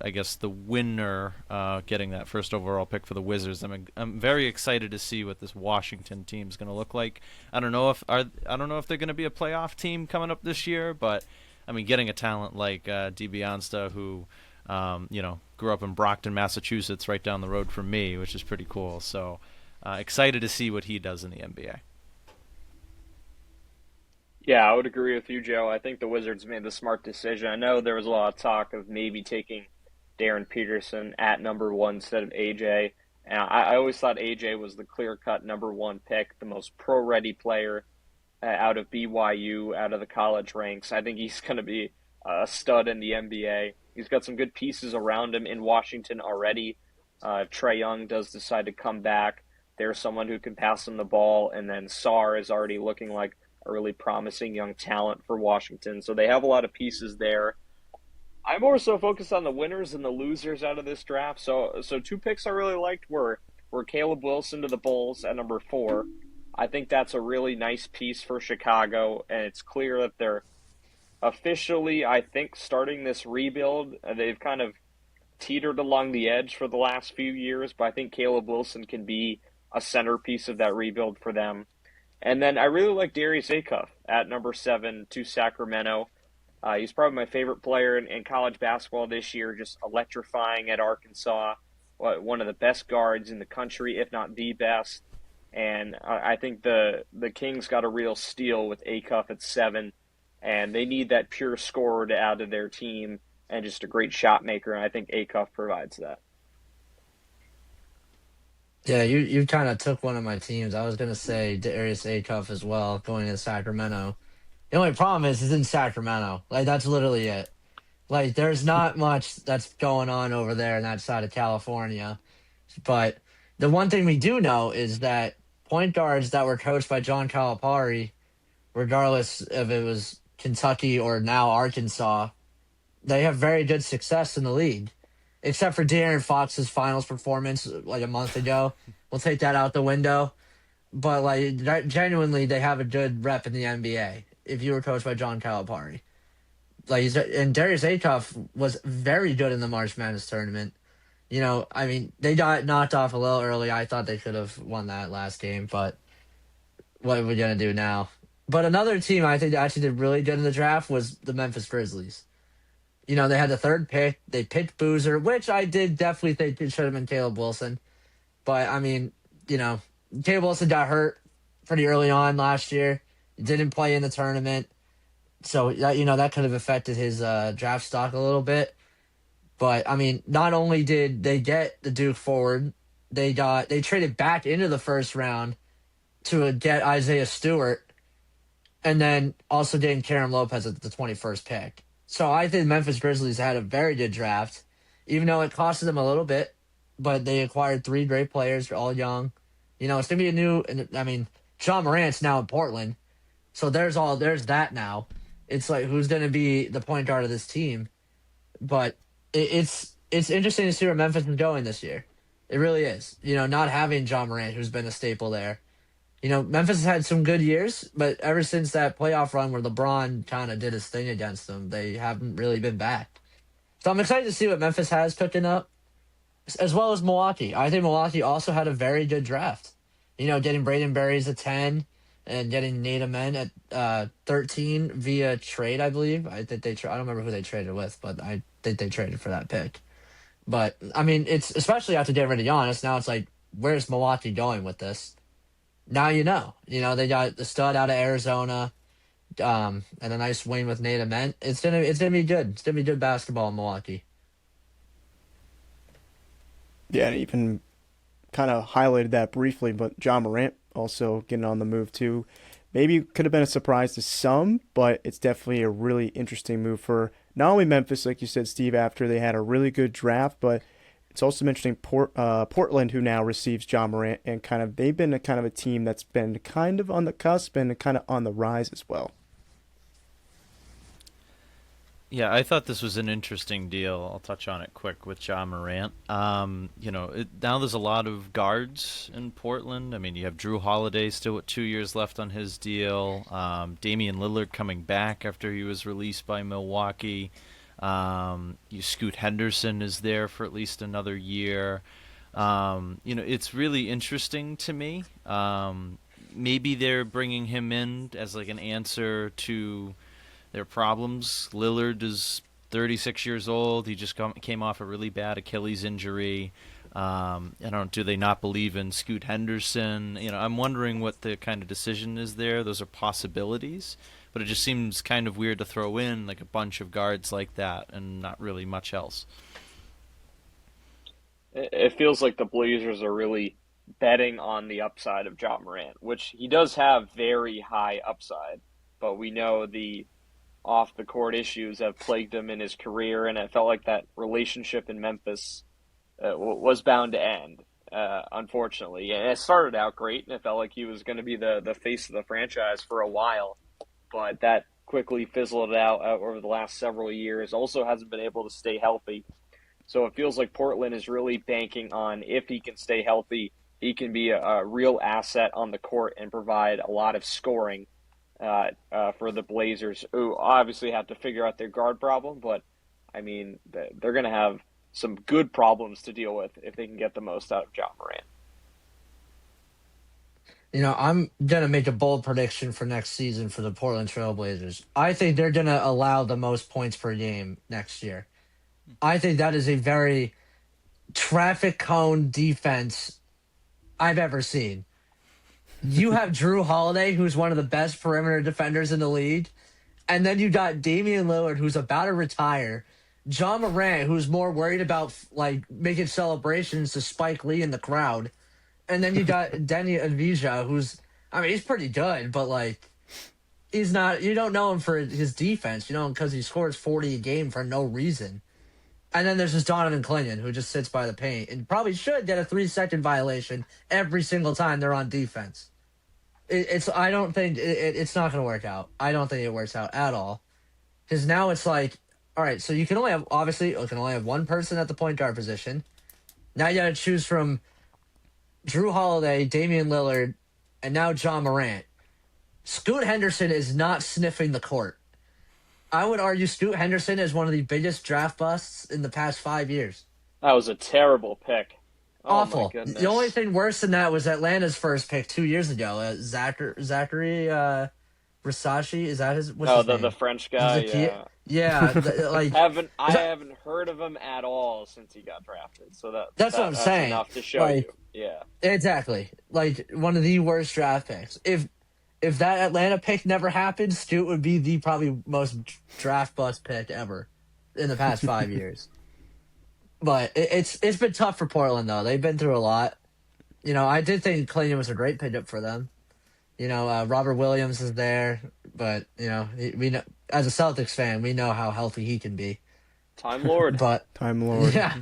getting that first overall pick for the Wizards. I'm very excited to see what this Washington team is going to look like. I don't know if they're going to be a playoff team coming up this year, but getting a talent like DiBiase, who grew up in Brockton, Massachusetts, right down the road from me, which is pretty cool. So excited to see what he does in the NBA. Yeah, I would agree with you, Joe. I think the Wizards made the smart decision. I know there was a lot of talk of maybe taking Darren Peterson at number 1 instead of AJ. And I always thought AJ was the clear-cut number 1 pick, the most pro-ready player out of BYU, out of the college ranks. I think he's going to be a stud in the NBA. He's got some good pieces around him in Washington already. Trae Young does decide to come back. There's someone who can pass him the ball, and then Sarr is already looking like a really promising young talent for Washington. So they have a lot of pieces there. I'm more so focused on the winners and the losers out of this draft. So 2 picks I really liked were Caleb Wilson to the Bulls at number 4. I think that's a really nice piece for Chicago, and it's clear that they're officially, I think, starting this rebuild. They've kind of teetered along the edge for the last few years, but I think Caleb Wilson can be a centerpiece of that rebuild for them. And then I really like Darius Acuff at number 7 to Sacramento. He's probably my favorite player in college basketball this year, just electrifying at Arkansas, one of the best guards in the country, if not the best. And I think the Kings got a real steal with Acuff at 7, and they need that pure scorer to add to their team and just a great shot maker, and I think Acuff provides that. Yeah, you kind of took one of my teams. I was going to say Darius Acuff as well, going to Sacramento. The only problem is he's in Sacramento. Like, that's literally it. Like, there's not much that's going on over there in that side of California. But the one thing we do know is that point guards that were coached by John Calipari, regardless if it was Kentucky or now Arkansas, they have very good success in the league. Except for De'Aaron Fox's finals performance like a month ago. We'll take that out the window. But like genuinely, they have a good rep in the NBA if you were coached by John Calipari. And Darius Acuff was very good in the March Madness tournament. They got knocked off a little early. I thought they could have won that last game, but what are we going to do now? But another team I think that actually did really good in the draft was the Memphis Grizzlies. They had the third pick. They picked Boozer, which I did definitely think it should have been Caleb Wilson. But I mean, you know, Caleb Wilson got hurt pretty early on last year. Didn't play in the tournament, so that could have affected his draft stock a little bit. But I mean, not only did they get the Duke forward, they traded back into the first round to get Isaiah Stewart, and then also getting Karen Lopez at the 21st pick. So I think Memphis Grizzlies had a very good draft, even though it costed them a little bit. But they acquired 3 great players, all young. It's gonna be John Morant's now in Portland, so there's that now. It's like, who's gonna be the point guard of this team? But it's interesting to see where Memphis is going this year. It really is. Not having John Morant, who's been a staple there. Memphis has had some good years, but ever since that playoff run where LeBron kind of did his thing against them, they haven't really been back. So I'm excited to see what Memphis has picking up, as well as Milwaukee. I think Milwaukee also had a very good draft. Getting Braden Berries at 10 and getting Nate Amen at 13 via trade, I believe. I think I don't remember who they traded with, but I think they traded for that pick. But, I mean, it's especially after getting rid of Giannis, now it's like, where's Milwaukee going with this? Now they got the stud out of Arizona, and a nice wing with Nate Amen. It's gonna be good. It's gonna be good basketball in Milwaukee. Yeah, and even kind of highlighted that briefly, but John Morant also getting on the move too. Maybe could have been a surprise to some, but it's definitely a really interesting move for not only Memphis, like you said, Steve, after they had a really good draft, but it's also mentioning Portland, who now receives John Morant, and they've been a team that's been kind of on the cusp and kind of on the rise as well. Yeah, I thought this was an interesting deal. I'll touch on it quick with John Morant. Now there's a lot of guards in Portland. I mean, you have Drew Holiday still with 2 years left on his deal. Damian Lillard coming back after he was released by Milwaukee. Scoot Henderson is there for at least another year. It's really interesting to me. Maybe they're bringing him in as like an answer to their problems. Lillard is 36 years old. He just came off a really bad Achilles injury. Do they not believe in Scoot Henderson? I'm wondering what the kind of decision is there. Those are possibilities. But it just seems kind of weird to throw in like a bunch of guards like that and not really much else. It feels like the Blazers are really betting on the upside of John Morant, which he does have very high upside, but we know the off the court issues have plagued him in his career, and it felt like that relationship in Memphis was bound to end, unfortunately. And it started out great, and it felt like he was going to be the face of the franchise for a while, but that quickly fizzled out over the last several years. Also hasn't been able to stay healthy. So it feels like Portland is really banking on, if he can stay healthy, he can be a real asset on the court and provide a lot of scoring for the Blazers, who obviously have to figure out their guard problem. But, I mean, they're going to have some good problems to deal with if they can get the most out of John Morant. I'm going to make a bold prediction for next season for the Portland Trail Blazers. I think they're going to allow the most points per game next year. I think that is a very traffic cone defense I've ever seen. You have Drew Holiday, who's one of the best perimeter defenders in the league, and then you got Damian Lillard, who's about to retire, John Morant, who's more worried about like making celebrations to Spike Lee in the crowd, and then you got Denny Avdija, he's pretty good, but like he's not. You don't know him for his defense, because he scores 40 a game for no reason. And then there's this Donovan Clingan, who just sits by the paint and probably should get a 3-second violation every single time they're on defense. I don't think it's not going to work out. I don't think it works out at all. Because now it's like, all right, so you can only have one person at the point guard position. Now you got to choose from Drew Holiday, Damian Lillard, and now John Morant. Scoot Henderson is not sniffing the court. I would argue Scoot Henderson is one of the biggest draft busts in the past 5 years. That was a terrible pick. Awful. My goodness. The only thing worse than that was Atlanta's first pick 2 years ago. Zachary, Versace, is that what's No, his the name? French Is guy, it Kia? yeah. Yeah, I is that, haven't heard of him at all since he got drafted. So that's what I'm that's saying. enough to show Like, you. Yeah. exactly. Like one of the worst draft picks. If that Atlanta pick never happened, Stute would be the probably most draft bust pick ever in the past 5 years. But it's been tough for Portland though. They've been through a lot. I did think Clayton was a great pickup for them. Robert Williams is there, but we know as a Celtics fan, we know how healthy he can be. Time Lord. But Time Lord. yeah,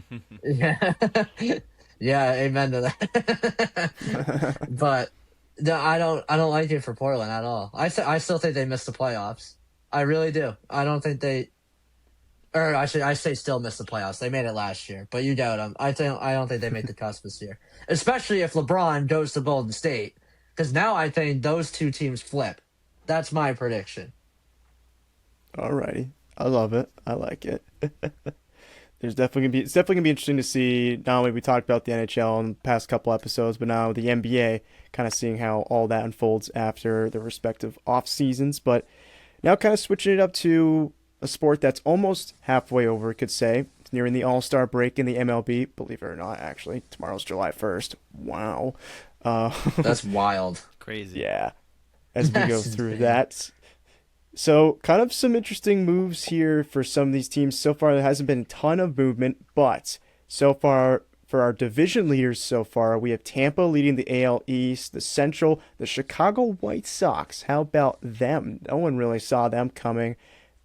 yeah, amen to that. But no, I don't like it for Portland at all. I still think they missed the playoffs. I really do. I don't think they, or I say still missed the playoffs. They made it last year, but you doubt them. I don't think they make the cusp this year, especially if LeBron goes to Golden State, because now I think those two teams flip. That's my prediction. Alrighty. I love it. I like it. It's definitely gonna be interesting to see. Not only we talked about the NHL in the past couple episodes, but now the NBA, kind of seeing how all that unfolds after their respective off seasons. But now, kind of switching it up to a sport that's almost halfway over, could say. It's nearing the All-Star break in the MLB. Believe it or not, actually, tomorrow's July 1st. Wow. That's wild. Crazy. Yeah. As we go That's through insane. that. So, kind of some interesting moves here for some of these teams. So far, there hasn't been a ton of movement, but so far, for our division leaders so far, we have Tampa leading the AL East, the Central, the Chicago White Sox. How about them? No one really saw them coming,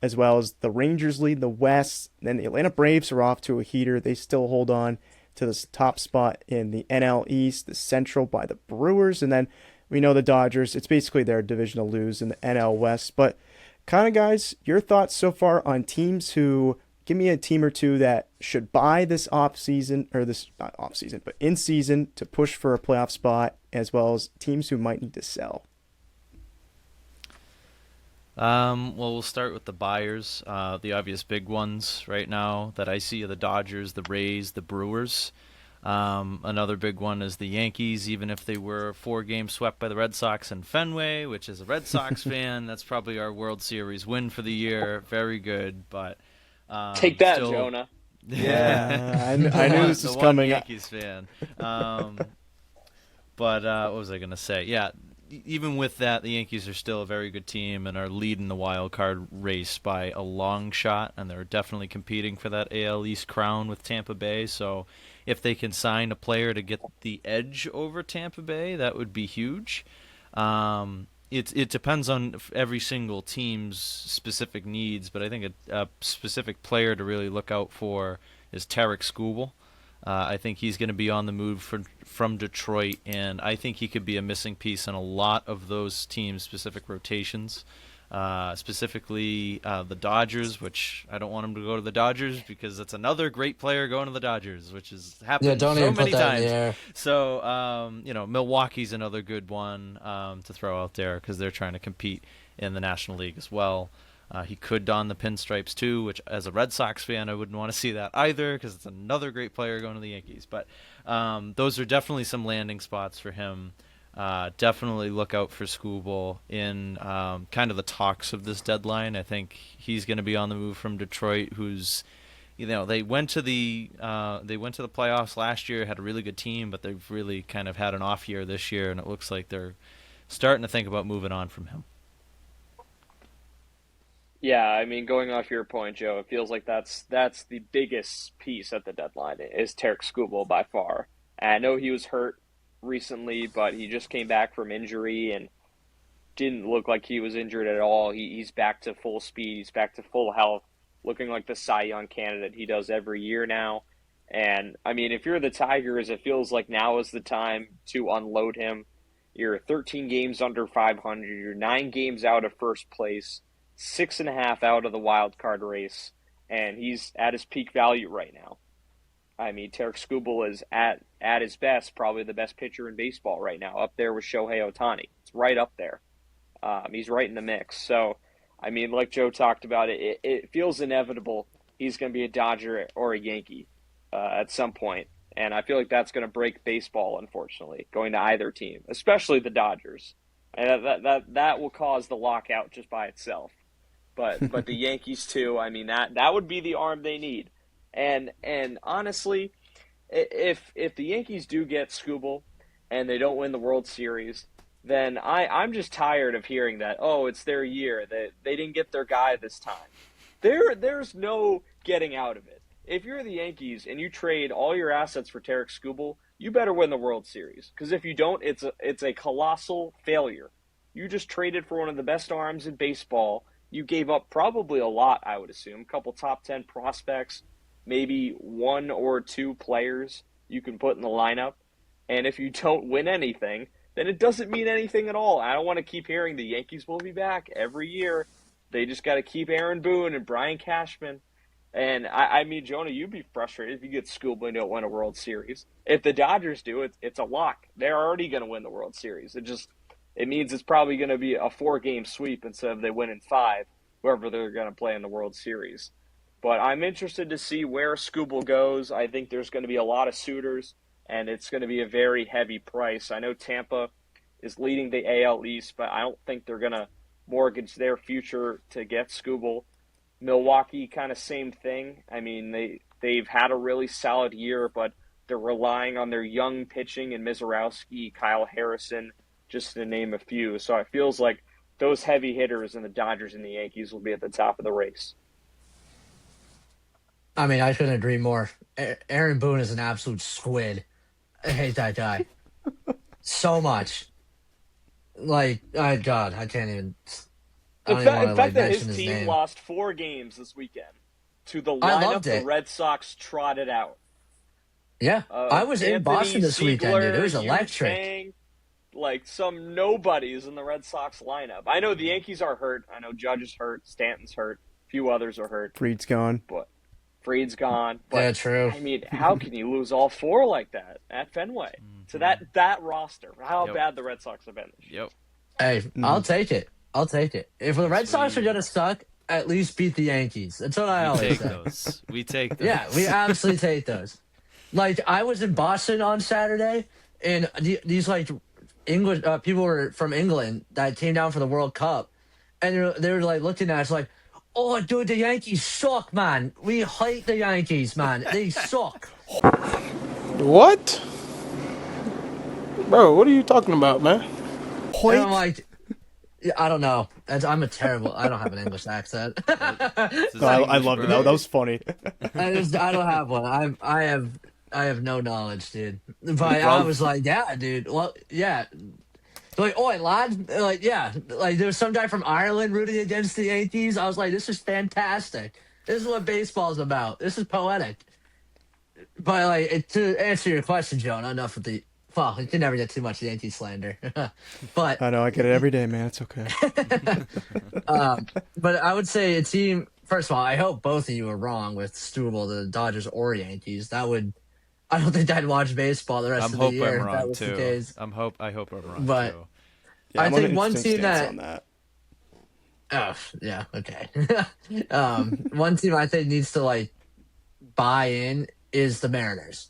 as well as the Rangers lead the West. Then the Atlanta Braves are off to a heater. They still hold on to the top spot in the NL East, the Central by the Brewers, and then we know the Dodgers. It's basically their division to lose in the NL West, but kind of, guys, your thoughts so far on teams who, give me a team or two that should buy this off season, or this, not off season, but in season to push for a playoff spot, as well as teams who might need to sell. Well, we'll start with the buyers. The obvious big ones right now that I see are the Dodgers, the Rays, the Brewers. Another big one is the Yankees, even if they were 4 games swept by the Red Sox in Fenway, which is a Red Sox fan. That's probably our World Series win for the year. Very good, but Take that, still, Jonah. Yeah, I knew this was the one coming. Yankees fan. But what was I going to say? Yeah, even with that, the Yankees are still a very good team and are leading the wild card race by a long shot, and they're definitely competing for that AL East crown with Tampa Bay. So if they can sign a player to get the edge over Tampa Bay, that would be huge. It depends on every single team's specific needs, but I think a specific player to really look out for is Tarek Skubal. I think he's going to be on the move from Detroit, and I think he could be a missing piece in a lot of those teams' specific rotations. Specifically the Dodgers, which I don't want him to go to the Dodgers because that's another great player going to the Dodgers, which has Yeah, happened don't so even many put that in the times. air. So, Milwaukee's another good one to throw out there because they're trying to compete in the National League as well. He could don the pinstripes too, which as a Red Sox fan, I wouldn't want to see that either because it's another great player going to the Yankees. But those are definitely some landing spots for him. Definitely look out for Skubal in kind of the talks of this deadline. I think he's going to be on the move from Detroit, who's, they went to the playoffs last year, had a really good team, but they've really kind of had an off year this year, and it looks like they're starting to think about moving on from him. Yeah, I mean, going off your point, Joe, it feels like that's the biggest piece at the deadline is Tarek Skubal by far. And I know he was hurt recently, but he just came back from injury and didn't look like he was injured at all. He's back to full speed. He's back to full health, looking like the Cy Young candidate he does every year now. And, I mean, if you're the Tigers, it feels like now is the time to unload him. You're 13 games under 500. You're 9 games out of first place, 6.5 out of the wild card race, and he's at his peak value right now. I mean, Tarek Skubal is at his best, probably the best pitcher in baseball right now, up there with Shohei Ohtani. It's right up there. He's right in the mix. So, I mean, like Joe talked about, it feels inevitable he's going to be a Dodger or a Yankee at some point. And I feel like that's going to break baseball, unfortunately, going to either team, especially the Dodgers. And that will cause the lockout just by itself. But the Yankees too. I mean that would be the arm they need. And honestly, if the Yankees do get Scooble and they don't win the World Series, then I'm just tired of hearing that, oh, it's their year, that they didn't get their guy this time. There's no getting out of it. If you're the Yankees and you trade all your assets for Tarek Skubal, you better win the World Series. Because if you don't, it's a colossal failure. You just traded for one of the best arms in baseball. You gave up probably a lot, I would assume. A couple top 10 prospects, maybe one or two players you can put in the lineup. And if you don't win anything, then it doesn't mean anything at all. I don't want to keep hearing the Yankees will be back every year. They just got to keep Aaron Boone and Brian Cashman. And I mean, Jonah, you'd be frustrated if you get Scooby and don't win a World Series. If the Dodgers do, it's a lock. They're already going to win the World Series. It means it's probably going to be a 4-game sweep instead of they win in 5, whoever they're going to play in the World Series. But I'm interested to see where Scooby goes. I think there's going to be a lot of suitors, and it's going to be a very heavy price. I know Tampa is leading the AL East, but I don't think they're going to mortgage their future to get Scooby. Milwaukee, kind of same thing. I mean, they've had a really solid year, but they're relying on their young pitching and Mizorowski, Kyle Harrison, just to name a few. So it feels like those heavy hitters and the Dodgers and the Yankees will be at the top of the race. I mean, I couldn't agree more. Aaron Boone is an absolute squid. I hate that guy so much. Like, oh God, I can't even. I don't even want to fact that mention his team name. lost 4 games this weekend to the I lineup loved the it. Red Sox trotted out. Yeah, I was in Anthony Boston this weekend, dude. It was Ziegler, electric. Yu-Chang, like some nobodies in the Red Sox lineup. I know the Yankees are hurt. I know Judge is hurt. Stanton's hurt. A few others are hurt. Fried's gone. But Fried's gone. But, Yeah, true. I mean, how can you lose all 4 like that at Fenway to that roster? How bad the Red Sox have been this year. Yep. Hey, I'll take it. I'll take it. If the Red Sox are gonna suck, at least beat the Yankees. That's what I always Take say. those. We take those. Yeah, we absolutely take those. Like, I was in Boston on Saturday, and these like English people were from England that came down for the World Cup, and they were like looking at us like, "Oh, dude, the Yankees suck, man. We hate the Yankees, man. They suck." What? Bro, what are you talking about, man? And I'm like, yeah, I don't know. I don't have an English accent. No, I loved it. That was funny. I don't have one. I have no knowledge, dude. But I was like, yeah, dude. Well, yeah. They're like, oi, lad. They're like, yeah. Like, there was some guy from Ireland rooting against the Yankees. I was like, this is fantastic. This is what baseball's about. This is poetic. But like, to answer your question, Jonah, enough with the. Well, you can never get too much Yankee slander. But I know, I get it every day, man. It's okay. but I would say a team. First of all, I hope both of you are wrong with Stubble, the Dodgers or Yankees. That would. I don't think I'd watch baseball the rest of the year if that was the case. I hope I'm wrong But too. Yeah, I I'm on think an one instant team stance that. on that. Oh yeah, okay. One team I think needs to like buy in is the Mariners.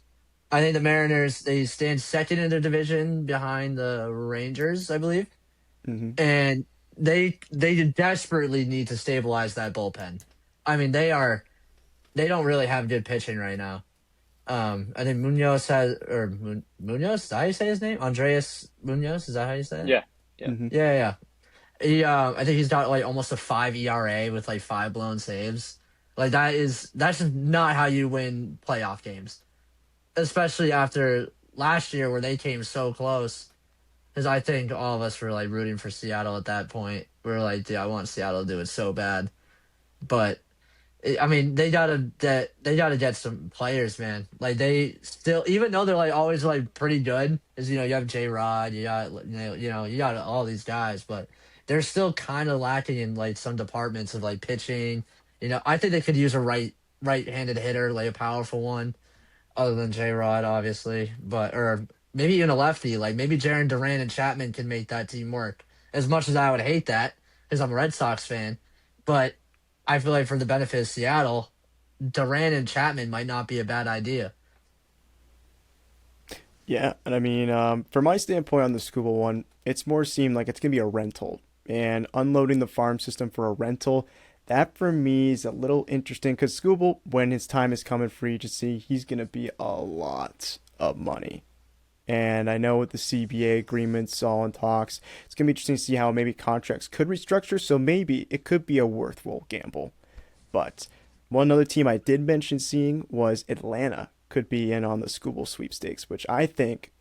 I think the Mariners, they stand second in their division behind the Rangers, I believe. Mhm. And they desperately need to stabilize that bullpen. I mean, they don't really have good pitching right now. I think Munoz Munoz, is that how you say his name? Andreas Munoz, is that how you say it? Yeah. Yeah. I think he's got like almost a 5 ERA with like 5 blown saves. Like that's just not how you win playoff games. Especially after last year where they came so close. Because I think all of us were like rooting for Seattle at that point. We were like, dude, I want Seattle to do it so bad. But I mean, they gotta get some players, man. Like they still, even though they're like always like pretty good, is you have J-Rod, you got all these guys, but they're still kind of lacking in like some departments of like pitching. I think they could use a right-handed hitter, like a powerful one. Other than J-Rod, obviously, or maybe even a lefty. Like maybe Jarren Duran and Chapman can make that team work. As much as I would hate that, because I'm a Red Sox fan, but I feel like for the benefit of Seattle, Duran and Chapman might not be a bad idea. Yeah, and I mean, from my standpoint on the scuba one, it's more seemed like it's gonna be a rental, and unloading the farm system for a rental, that for me is a little interesting because scuba, when his time is coming free agency, he's gonna be a lot of money. And I know with the CBA agreements all in talks, it's gonna be interesting to see how maybe contracts could restructure. So maybe it could be a worthwhile gamble. But one other team I did mention seeing was Atlanta could be in on the Scooble sweepstakes, which I think,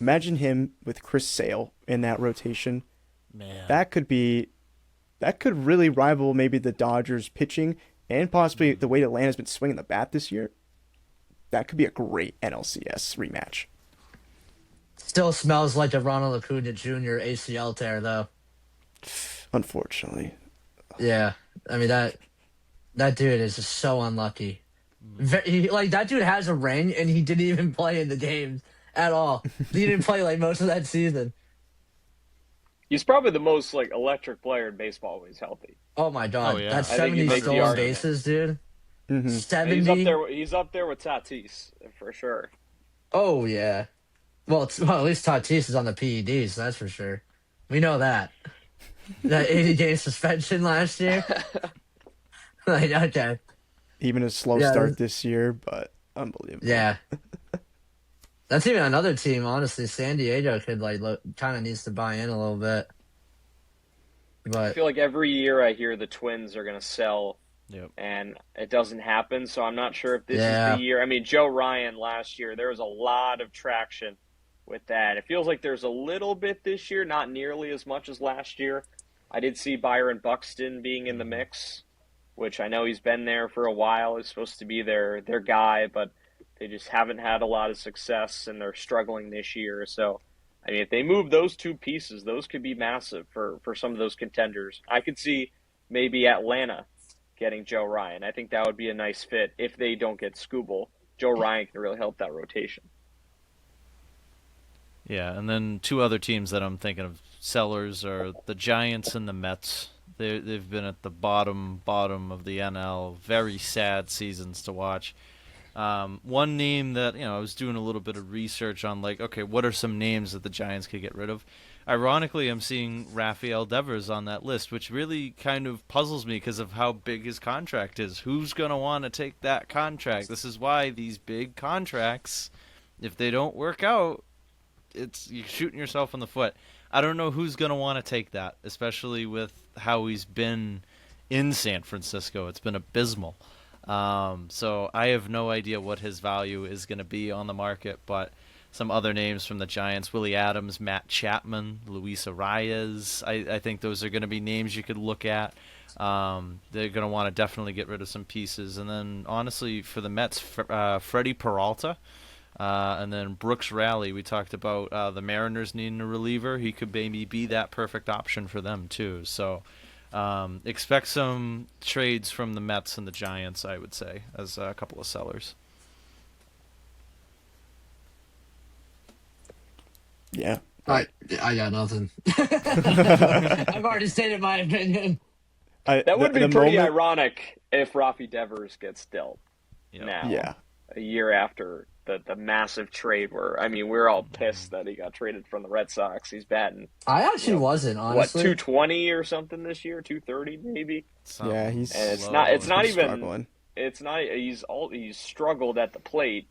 imagine him with Chris Sale in that rotation. Man. That could really rival maybe the Dodgers pitching and possibly the way Atlanta's been swinging the bat this year. That could be a great NLCS rematch. Still smells like a Ronald Acuna Jr. ACL tear, though. Unfortunately. Yeah, I mean that dude is just so unlucky. Like that dude has a ring, and he didn't even play in the games at all. He didn't play like most of that season. He's probably the most like electric player in baseball when he's healthy. Oh my god, Oh, yeah. that's I think you 70 make the stolen argument. bases, dude. Mm-hmm. 70. He's up there with Tatis for sure. Oh yeah. Well, at least Tatis is on the PEDs, that's for sure. We know that. That 80-game suspension last year. Like, okay. Even a slow Yeah. start this year, but unbelievable. Yeah. That's even another team, honestly. San Diego could, like, kind of needs to buy in a little bit. I But, feel like every year I hear the Twins are going to sell, Yep. and it doesn't happen. So I'm not sure if this Yeah. is the year. I mean, Joe Ryan last year, there was a lot of traction with that. It feels like there's a little bit this year, not nearly as much as last year. I did see Byron Buxton being in the mix, which I know he's been there for a while. He's supposed to be their guy, but they just haven't had a lot of success, and they're struggling this year. So, I mean, if they move those two pieces, those could be massive for some of those contenders. I could see maybe Atlanta getting Joe Ryan. I think that would be a nice fit if they don't get Scooble. Joe Ryan can really help that rotation. Yeah, and then two other teams that I'm thinking of sellers are the Giants and the Mets. They've been at the bottom of the NL. Very sad seasons to watch. One name that I was doing a little bit of research on, like, okay, what are some names that the Giants could get rid of? Ironically, I'm seeing Rafael Devers on that list, which really kind of puzzles me because of how big his contract is. Who's gonna want to take that contract? This is why these big contracts, if they don't work out, you're shooting yourself in the foot. I don't know who's going to want to take that, especially with how he's been in San Francisco. It's been abysmal. So I have no idea what his value is going to be on the market, but some other names from the Giants, Willie Adams, Matt Chapman, Luis Arias, I think those are going to be names you could look at. They're going to want to definitely get rid of some pieces. And then, honestly, for the Mets, Freddie Peralta. And then Brooks Raley, we talked about the Mariners needing a reliever. He could maybe be that perfect option for them, too. So expect some trades from the Mets and the Giants, I would say, as a couple of sellers. Yeah. I got nothing. I've already stated my opinion. That would be pretty moment- ironic if Rafi Devers gets dealt Yep. now, Yeah. a year after the massive trade where, I mean, we're all pissed that he got traded from the Red Sox. He's batting, I actually wasn't, what, honestly. 220 or something this year, 230 maybe. Yeah, he's And it's low. not He's even struggling. it's not he's struggled at the plate,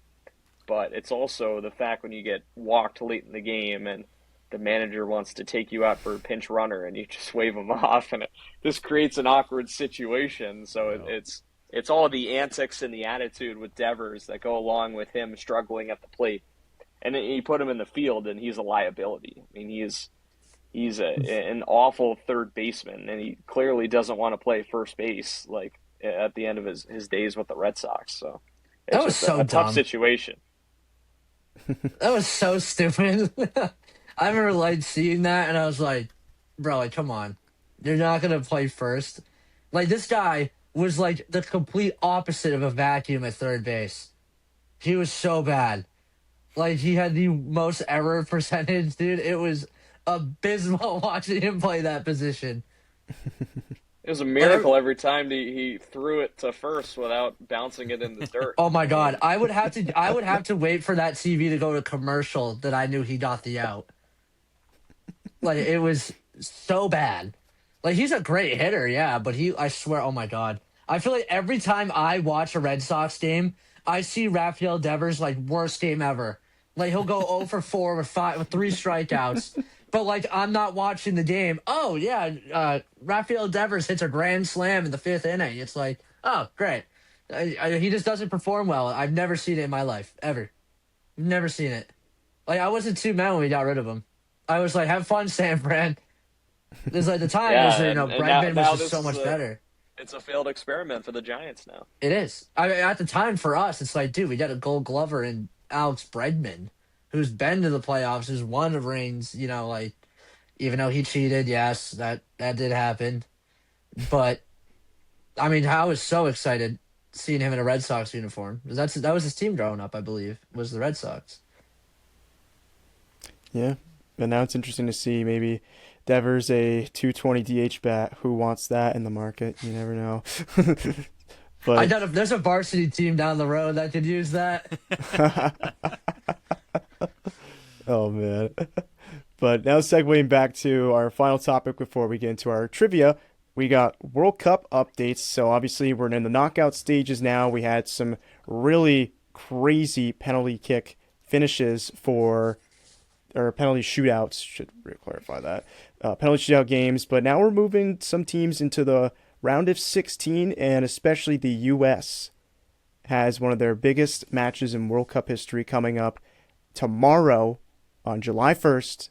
but it's also the fact when you get walked late in the game and the manager wants to take you out for a pinch runner and you just wave him off, and it just creates an awkward situation. So it's all the antics and the attitude with Devers that go along with him struggling at the plate. And then you put him in the field, and he's a liability. I mean, he's an awful third baseman, and he clearly doesn't want to play first base like at the end of his days with the Red Sox. So it's That was just so a tough dumb. situation. That was so stupid. I remember like seeing that, and I was like, bro, like, come on. You're not going to play first. Like, this guy was like the complete opposite of a vacuum at third base. He was so bad. Like, he had the most error percentage, dude. It was abysmal watching him play that position. It was a miracle every time he threw it to first without bouncing it in the dirt. Oh my I God, mean, I would have to wait for that TV to go to commercial that I knew he got the out. Like it was so bad. Like he's a great hitter, yeah, but I swear, oh my God. I feel like every time I watch a Red Sox game, I see Rafael Devers like worst game ever. Like he'll go 0 for 4 with 3 strikeouts. But like I'm not watching the game. Oh yeah, Rafael Devers hits a grand slam in the 5th inning. It's like, oh great. He just doesn't perform well. I've never seen it in my life ever. Never seen it. Like I wasn't too mad when we got rid of him. I was like, have fun, San Fran. There's like the time was, yeah, and Bregman was now just this so is much better. it's a failed experiment for the Giants now. It is. I mean, at the time for us, it's like, dude, we got a Gold Glover in Alex Bregman, who's been to the playoffs, who's won the rings. Like even though he cheated, yes, that did happen. But I mean, I was so excited seeing him in a Red Sox uniform. That was his team growing up, I believe, was the Red Sox. Yeah, and now it's interesting to see maybe Devers a 220 DH bat. Who wants that in the market? You never know. I But doubt if there's a varsity team down the road that could use that. oh man. But now segueing back to our final topic before we get into our trivia, we got World Cup updates. So obviously we're in the knockout stages now. We had some really crazy penalty kick finishes or penalty shootouts, should clarify that, penalty shootout games. But now we're moving some teams into the round of 16, and especially the U.S. has one of their biggest matches in World Cup history coming up tomorrow on July 1st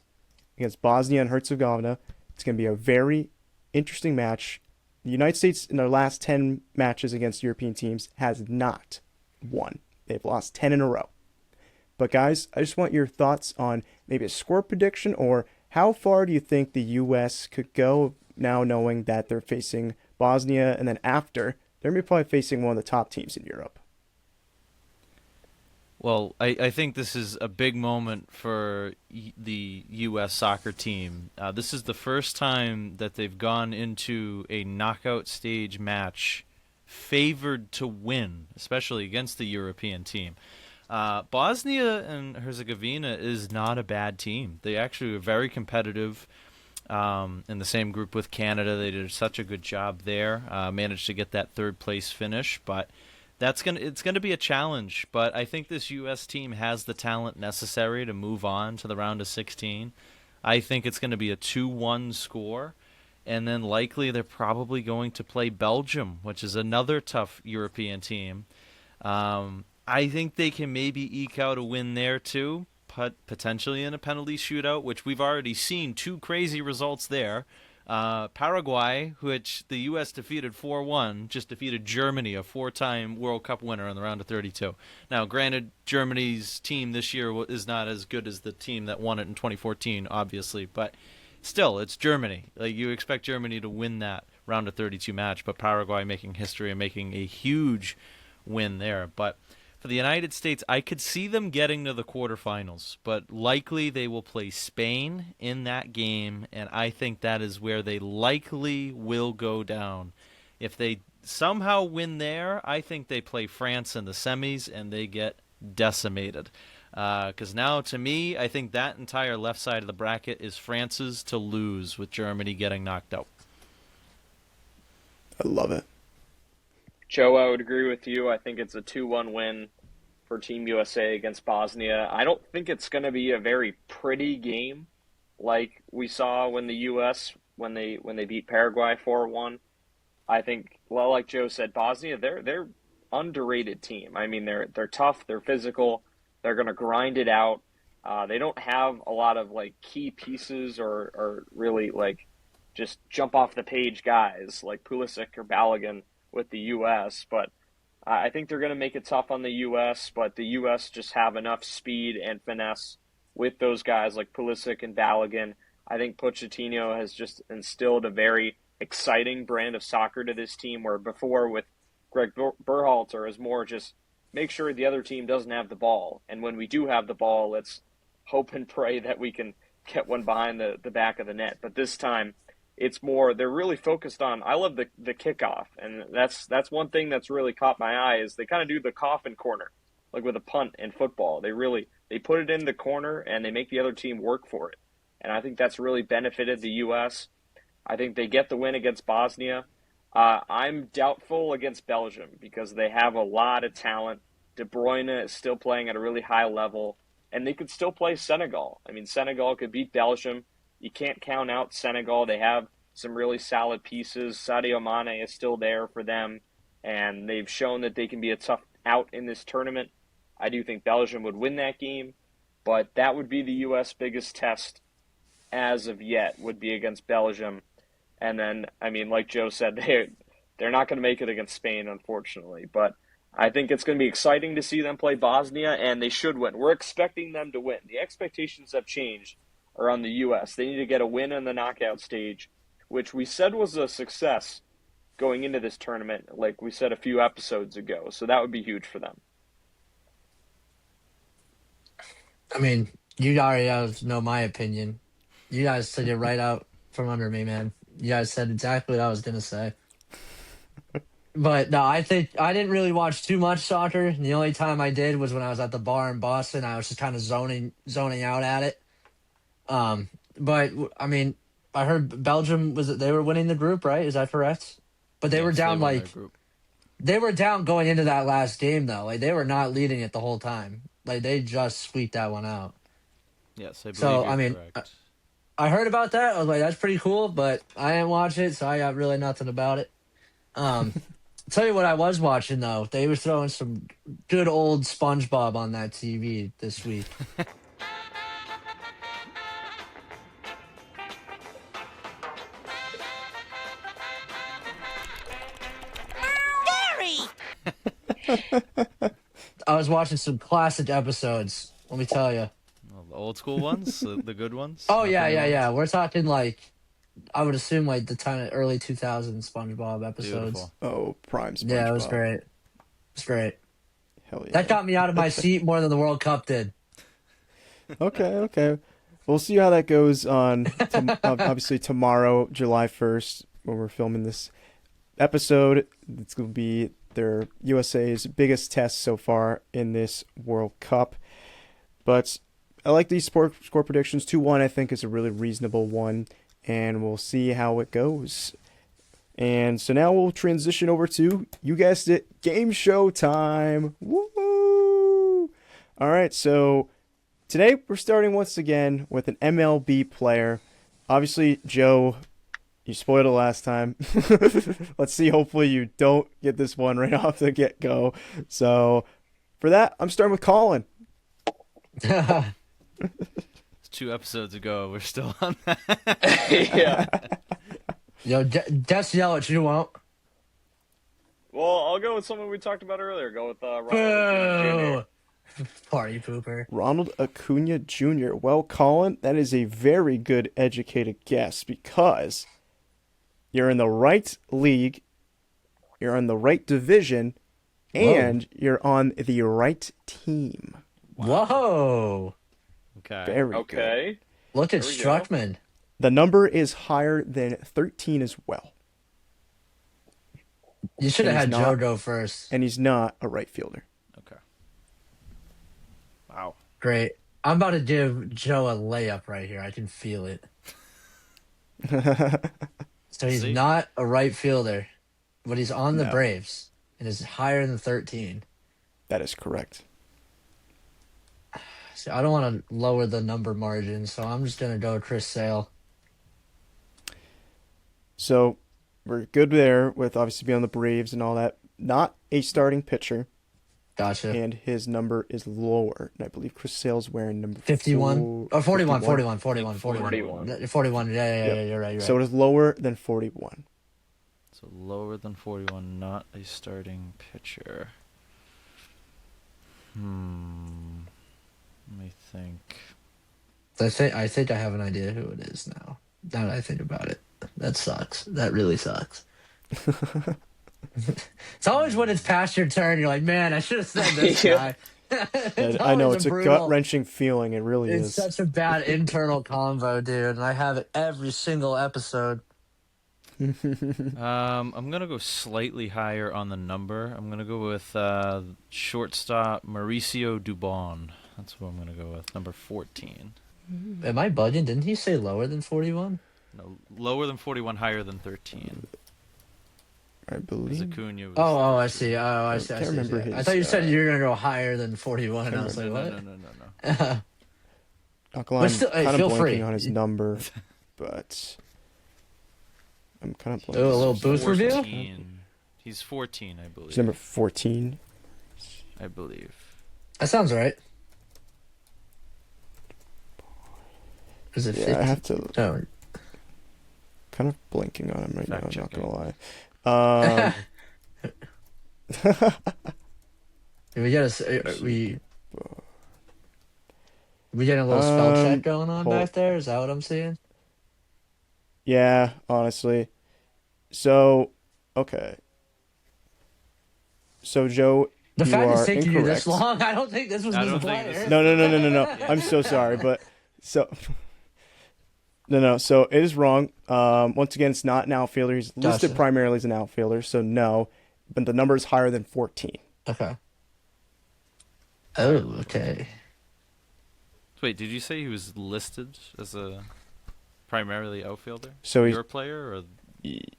against Bosnia and Herzegovina. It's going to be a very interesting match. The United States, in their last 10 matches against European teams, has not won. They've lost 10 in a row. But guys, I just want your thoughts on maybe a score prediction, or how far do you think the U.S. could go now knowing that they're facing Bosnia, and then after, they're going to be probably facing one of the top teams in Europe? Well, I think this is a big moment for the U.S. soccer team. This is the first time that they've gone into a knockout stage match favored to win, especially against the European team. Bosnia and Herzegovina is not a bad team. They actually are very competitive. In the same group with Canada, they did such a good job there. Managed to get that 3rd place finish, but it's gonna be a challenge. But I think this U.S. team has the talent necessary to move on to the round of 16. I think it's going to be a 2-1 score, and then likely they're probably going to play Belgium, which is another tough European team. I think they can maybe eke out a win there too, potentially in a penalty shootout, which we've already seen 2 crazy results there. Paraguay, which the U.S. defeated 4-1, just defeated Germany, a 4-time World Cup winner in the round of 32. Now, granted, Germany's team this year is not as good as the team that won it in 2014, obviously, but still, it's Germany. Like, you expect Germany to win that round of 32 match, but Paraguay making history and making a huge win there. But for the United States, I could see them getting to the quarterfinals, but likely they will play Spain in that game, and I think that is where they likely will go down. If they somehow win there, I think they play France in the semis, and they get decimated. Because now, to me, I think that entire left side of the bracket is France's to lose, with Germany getting knocked out. I love it. Joe, I would agree with you. I think it's a 2-1 win for Team USA against Bosnia. I don't think it's going to be a very pretty game like we saw when the U.S. when they beat Paraguay 4-1. I think, well, like Joe said, Bosnia, they're underrated team. I mean, they're tough, they're physical, they're going to grind it out. They don't have a lot of like key pieces or really like just jump off the page guys like Pulisic or Balogun with the U.S., but I think they're going to make it tough on the U.S., but the U.S. just have enough speed and finesse with those guys like Pulisic and Balogun. I think Pochettino has just instilled a very exciting brand of soccer to this team, where before with Greg Berhalter is more just make sure the other team doesn't have the ball, and when we do have the ball, let's hope and pray that we can get one behind the back of the net. But this time, it's more they're really focused on. I love the kickoff, and that's one thing that's really caught my eye is they kind of do the coffin corner, like with a punt in football. They put it in the corner and they make the other team work for it, and I think that's really benefited the U.S. I think they get the win against Bosnia. I'm doubtful against Belgium because they have a lot of talent. De Bruyne is still playing at a really high level, and they could still play Senegal. I mean, Senegal could beat Belgium. You can't count out Senegal. They have some really solid pieces. Sadio Mane is still there for them, and they've shown that they can be a tough out in this tournament. I do think Belgium would win that game, but that would be the U.S. biggest test as of yet, would be against Belgium. And then, I mean, like Joe said, they're not going to make it against Spain, unfortunately. But I think it's going to be exciting to see them play Bosnia, and they should win. We're expecting them to win. The expectations have changed around the U.S. They need to get a win in the knockout stage, which we said was a success going into this tournament, like we said a few episodes ago. So that would be huge for them. I mean, you already know my opinion. You guys took it right out from under me, man. You guys said exactly what I was going to say. But no, I think I didn't really watch too much soccer. The only time I did was when I was at the bar in Boston. I was just kind of zoning out at it. But I mean, I heard Belgium they were winning the group, right? Is that correct? But they were down they were down going into that last game though. Like they were not leading it the whole time. Like they just squeaked that one out. Yes, I believe So you're I mean, correct. I heard about that. I was like, that's pretty cool, but I didn't watch it, so I got really nothing about it. Tell you what I was watching though. They were throwing some good old SpongeBob on that TV this week. I was watching some classic episodes. Let me tell you. Well, the old school ones, the good ones. Oh not the yeah, new yeah, ones? yeah. We're talking like I would assume like the time early 2000s SpongeBob episodes. Beautiful. Oh, prime SpongeBob. Yeah, it was great. It was great. Hell yeah. That got me out of my seat more than the World Cup did. Okay. We'll see how that goes on, obviously, tomorrow, July 1st, when we're filming this episode. It's going to be their USA's biggest test so far in this World Cup. But I like these score predictions. 2-1, I think, is a really reasonable one, and we'll see how it goes. And so now we'll transition over to, you guessed it, game show time. Woo! All right, so today we're starting once again with an MLB player. Obviously, Joe, you spoiled it last time. Let's see, hopefully you don't get this one right off the get-go. So for that, I'm starting with Colin. It's 2 episodes ago. We're still on that. Yeah. Yo, just yell what you want. Well, I'll go with someone we talked about earlier. Go with Ronald Boo! Jr. Party pooper. Ronald Acuna Jr. Well, Colin, that is a very good educated guess because you're in the right league, you're in the right division, and you're on the right team. Whoa! Okay. Very good. Okay. Look at There we go. Struckman. The number is higher than 13 as well, You should have had And he's Joe not- go first. and he's not a right fielder. Okay. Wow. Great. I'm about to give Joe a layup right here. I can feel it. So he's See? not a right fielder, but he's on the No. Braves and is higher than 13. That is correct. So I don't want to lower the number margin, so I'm just going to go Chris Sale. So we're good there with obviously being on the Braves and all that. Not a starting pitcher, Gotcha. and his number is lower. And I believe Chris Sale's wearing number 51? Or 41, 41, 41, 41. 41, yeah, Yep. you're right. So it is lower than 41. So lower than 41, not a starting pitcher. Let me think. I think I have an idea who it is now. Now that I think about it. That sucks. That really sucks. It's always when it's past your turn, you're like, man, I should have said this Yeah. guy. And I know always it's a brutal- gut-wrenching feeling. It really It's is. such a bad internal convo, dude, and I have it every single episode. I'm gonna go slightly higher on the number. I'm gonna go with shortstop Mauricio Dubon. That's what I'm gonna go with. Number 14. Am I bugging? Didn't he say lower than 41? No, lower than 41, higher than 13. I believe. Acuna was. Oh, I see. Oh, I see. I can't see. remember I his, thought you said you were gonna go higher than 41. And I was like, no, what? no. Not gonna lie, But I'm still, hey, kind of feel blanking free. on his number, but I'm kind of blanking. Oh, a little booth review? 14. He's 14, I believe. He's number 14. I believe. That sounds right. Is it 50? Yeah, I have to. Oh. Kind of blanking on him right Fact now. I'm not checking. gonna lie. we get we getting a little spell check going on hold- back there? Is that what I'm seeing? Yeah, honestly. So, okay. So, Joe, The you fact are it's taking you this incorrect. long, I don't think this was I the don't think player. this is- No. I'm so sorry, but so no. So it is wrong. Once again, it's not an outfielder. He's listed Gotcha. primarily as an outfielder, so no. But the number is higher than 14. Okay. Oh, okay. Wait, did you say he was listed as a primarily outfielder? So he's Your player or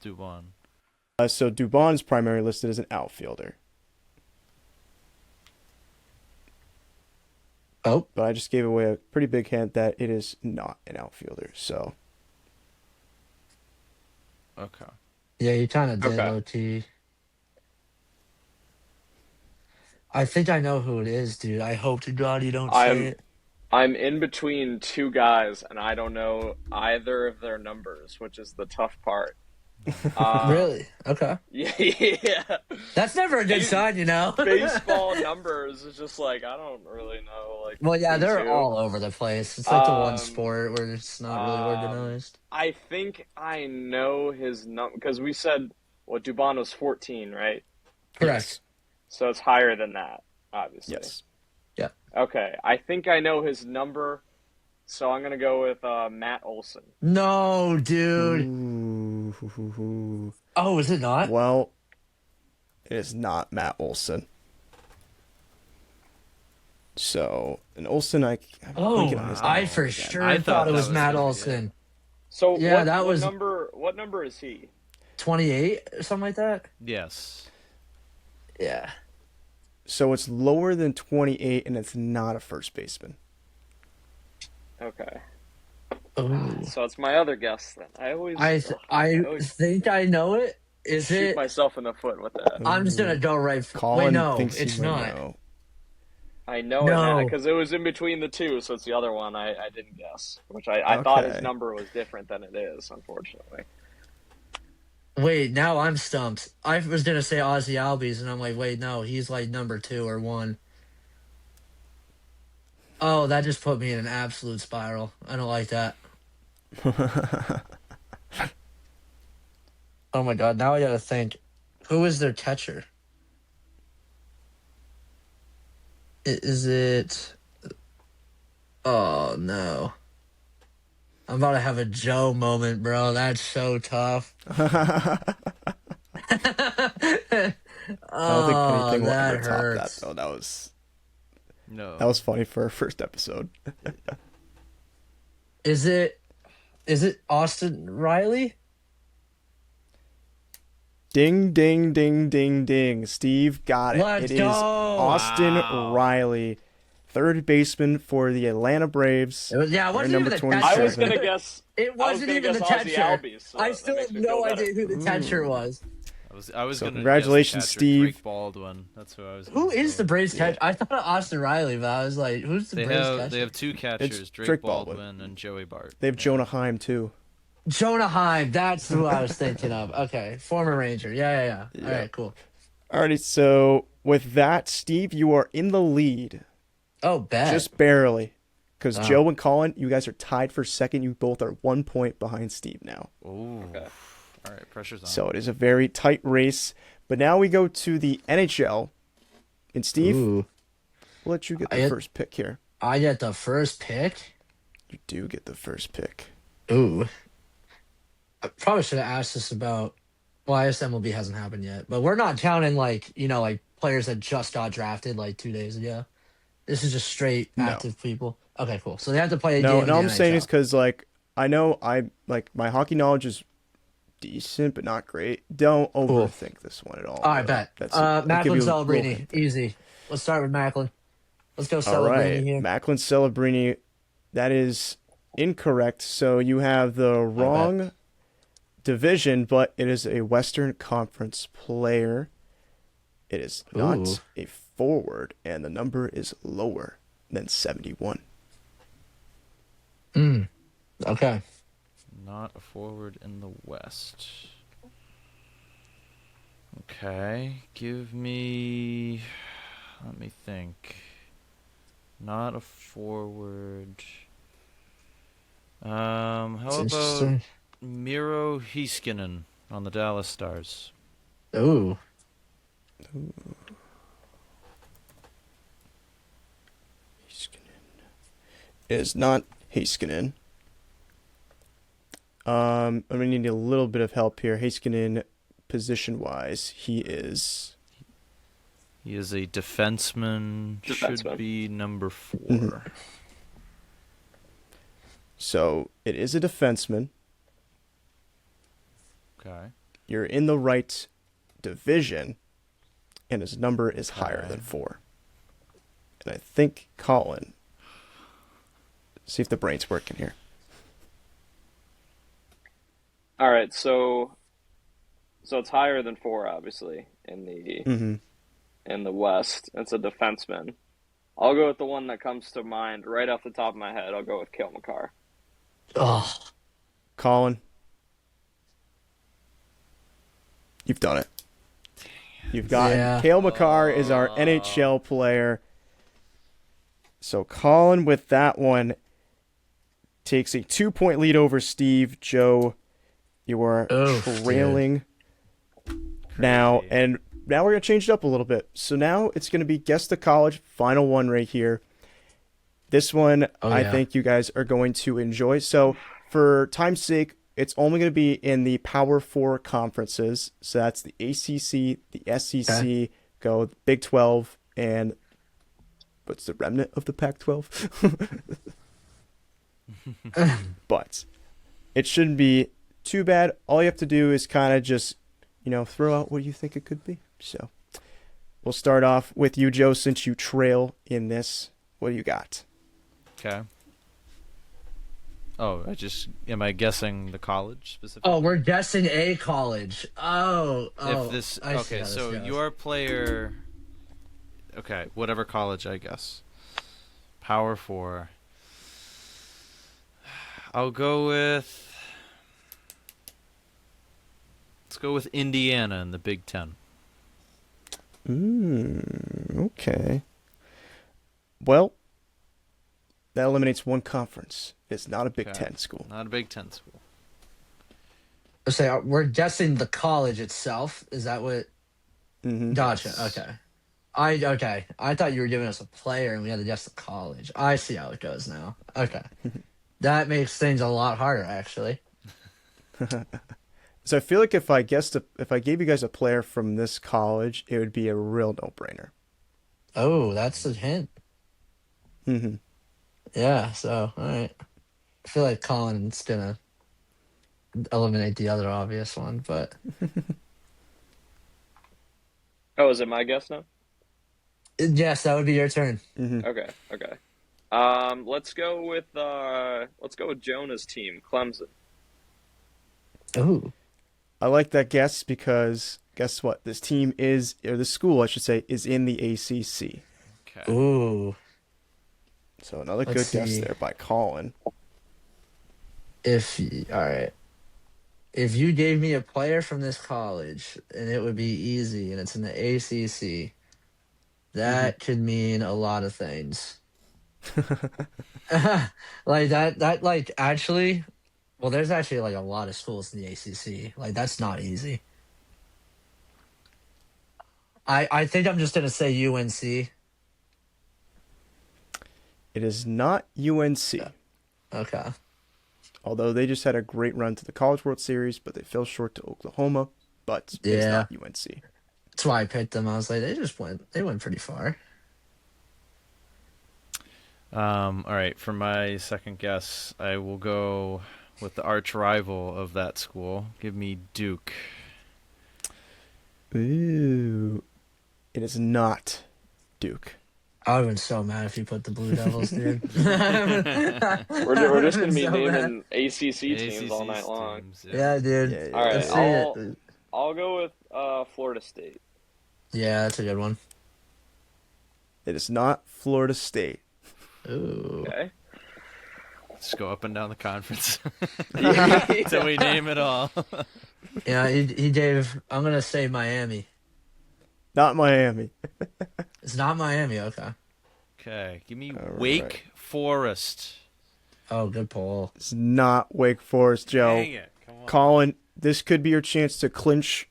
Dubon? so Dubon is primarily listed as an outfielder. Oh, But I just gave away a pretty big hint that it is not an outfielder. So Okay. yeah, you kind of did, Okay. OT. I think I know who it is, dude. I hope to God you don't say it. I'm in between two guys, and I don't know either of their numbers, which is the tough part. Really? Okay. Yeah. That's never a good sign, you know? Baseball numbers is just like I don't really know. Like, Well, yeah, me they're too. all over the place. It's like the one Um, sport where it's not really organized. I think I know his number because we said Dubon was 14, right? Correct. So it's higher than that, obviously. yes. Okay, I think I know his number, so I'm gonna go with Matt Olson. No, dude. Ooh. Oh, is it not? Well, it is not Matt Olson. So, an Olsen, I'm Oh, blanking on his name I for again. sure I thought thought it that was was Matt gonna be Olson. So Yeah, what, that what was- number? What number is he? 28 or something like that? Yes. Yeah. So it's lower than 28, and it's not a first baseman. Okay, Ooh. so it's my other guess then. I always think I know it. Is shoot it? myself in the foot with that. I'm just gonna go right for. Colin Wait, no, thinks it's he might not. know. I know No. it because it was in between the two, so it's the other one I didn't guess, which I thought his Okay. number was different than it is, unfortunately. Wait, now I'm stumped. I was gonna say Ozzy Albies, and I'm like, wait, no, he's like number 2 or 1. Oh, that just put me in an absolute spiral. I don't like that. Oh my god, now I gotta think. Who is their catcher? Is it... Oh, no. I'm about to have a Joe moment, bro. That's so tough. I don't think anything will that ever top that, hurts. though. No. That was funny for our first episode. Is it Austin Riley? Ding, ding, ding, ding, ding. Steve got it. Let's It go. is Austin Wow. Riley, third baseman for the Atlanta Braves. It was, yeah, it They're wasn't number even the 27. catcher. I was gonna guess. It wasn't gonna even the guess Ozzy catcher. Albies, so I that still makes have me no feel better. idea who the catcher was. I was So gonna. congratulations, guess the catcher, Steve. Drake Baldwin. That's who I was. Who gonna is go the with. Braves catcher? I thought Austin Riley, but I was like, who's the They Braves have catcher? two catchers, Drake, Drake Baldwin. Baldwin. And Joey Bart. They have Jonah Heim, too. Jonah Heim. That's who I was thinking of. Okay, former Ranger. Yeah. All Yeah. right, cool. Alrighty, so with that, Steve, you are in the lead. Oh, bad. Just barely. Because Wow. Joe and Colin, you guys are tied for second. You both are 1 point behind Steve now. Ooh. Okay. All right, pressure's on. So it is a very tight race. But now we go to the NHL. And Steve, Ooh. we'll let you get the I- first pick here. I get the first pick. You do get the first pick. Ooh. I probably should have asked this about. Well, I guess MLB hasn't happened yet, but we're not counting like players that just got drafted like 2 days ago. This is just straight No. active people. Okay, cool. So they have to play a No, game and in all the I'm saying is NHL. because, like, I know my hockey knowledge is decent, but not great. Don't Cool. overthink this one at all. All right, Really. bet. I'll give Macklin you a little Celebrini, hint there. easy. Let's start with Macklin. Let's go All Celebrini right, here. Macklin Celebrini. That is incorrect. So you have the I bet. wrong division, but it is a Western Conference player. It is Ooh. not a forward, and the number is lower than 71. Okay. Not a forward in the West. Okay, give me. Let me think. Not a forward. How That's about interesting. Miro Heiskanen on the Dallas Stars? Ooh. It is not Heiskanen. I'm gonna need a little bit of help here. Heiskanen, position-wise, he is. He is a defenseman. Should Defenseman. be number 4. Mhm. So it is a defenseman. Okay. You're in the right division, and his number is higher Okay. than 4. And I think Colin. See if the brain's working here. All right, so it's higher than 4, obviously, Mm-hmm. in the West. It's a defenseman. I'll go with the one that comes to mind right off the top of my head. I'll go with Cale Makar. Oh. Colin, you've done it. You've got it. Yeah. Cale Makar is our NHL player. So Colin, with that one, takes a 2-point lead over Steve. Joe, you are trailing now, Crazy. and now we're gonna change it up a little bit. So now it's gonna be guess the college, final one right here. This one I yeah. think you guys are going to enjoy. So for time's sake, it's only going to be in the Power Four conferences. So that's the ACC, the SEC, go Big 12, and what's the remnant of the Pac-12? But it shouldn't be too bad. All you have to do is kind of just, throw out what you think it could be. So we'll start off with you, Joe, since you trail in this. What do you got? Okay. Oh, am I guessing the college specifically? Oh, we're guessing a college. Oh. If this I see okay, how this so goes. your player, okay, whatever college I guess, Power Four. I'll go with. Let's go with Indiana in the Big Ten. Okay. Well, that eliminates one conference. It's not a Big Okay. Ten school. Not a Big Ten school. Let's say we're guessing the college itself. Is that what? Mm-hmm. Gotcha. Okay. I thought you were giving us a player and we had to guess the college. I see how it goes now. Okay. That makes things a lot harder, actually. So I feel like if I gave you guys a player from this college, it would be a real no-brainer. Oh, that's a hint. Mm-hmm. Yeah, so, all right. I feel like Colin's gonna eliminate the other obvious one, but Oh, is it my guess now? yes, that would be your turn. Mm-hmm. Okay. Let's go with Jonah's team, Clemson. Ooh. I like that guess because guess what? This team the school, I should say, is in the ACC. Okay. Ooh. So another Let's good guess see. there by Colin. All right. If you gave me a player from this college and it would be easy and it's in the ACC, that could mean a lot of things. Like that like actually, well, there's actually like a lot of schools in the ACC. Like that's not easy. I think I'm just gonna say UNC. It is not UNC. Okay. although they just had a great run to the College World Series, but they fell short to Oklahoma. But it's Yeah. not UNC. That's why I picked them. I was like, they went pretty far. All right, for my second guess, I will go with the arch rival of that school. Give me Duke. Ooh. It is not Duke. I would have been so mad if you put the Blue Devils, dude. We're just gonna be naming ACC teams all night long. Teams, Yeah, dude. Yeah, All right, Let's see it. I'll go with Florida State. Yeah, that's a good one. It is not Florida State. Ooh. Okay. Let's go up and down the conference until we name it all. Yeah, he gave. I'm gonna say Miami. Not Miami. It's not Miami. Okay. Okay, give me All Wake right. Forest. Oh, good poll. It's not Wake Forest, Joe. Dang it. Come on. Colin, this could be your chance to clinch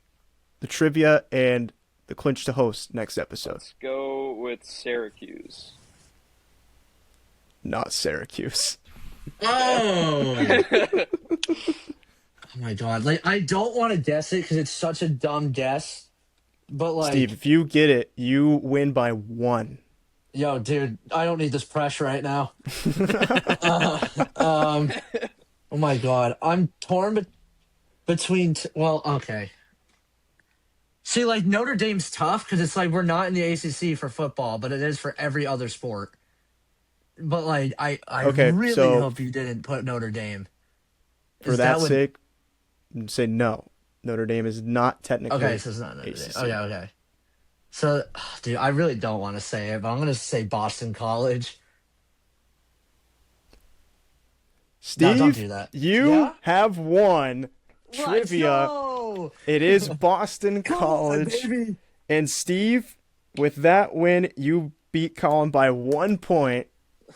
the trivia and the clinch to host next episode. Let's go with Syracuse. Not Syracuse. Oh. Oh my god! Like, I don't want to guess it because it's such a dumb guess. But like, Steve, if you get it, you win by 1. yo, dude, I don't need this pressure right now. Oh my god, I'm torn between. Well, okay. See, like, Notre Dame's tough because it's like we're not in the ACC for football, but it is for every other sport. But like, I Okay, really so- hope you didn't put Notre Dame. For Is that what- sake, say no. Notre Dame is not technically Okay, so it's not Notre Dame. ACC. Okay. So, dude, I really don't want to say it, but I'm gonna say Boston College. Steve, don't do that. you Yeah? have won trivia. Let's It is Boston go! College. Baby. And Steve, with that win, you beat Colin by 1 point.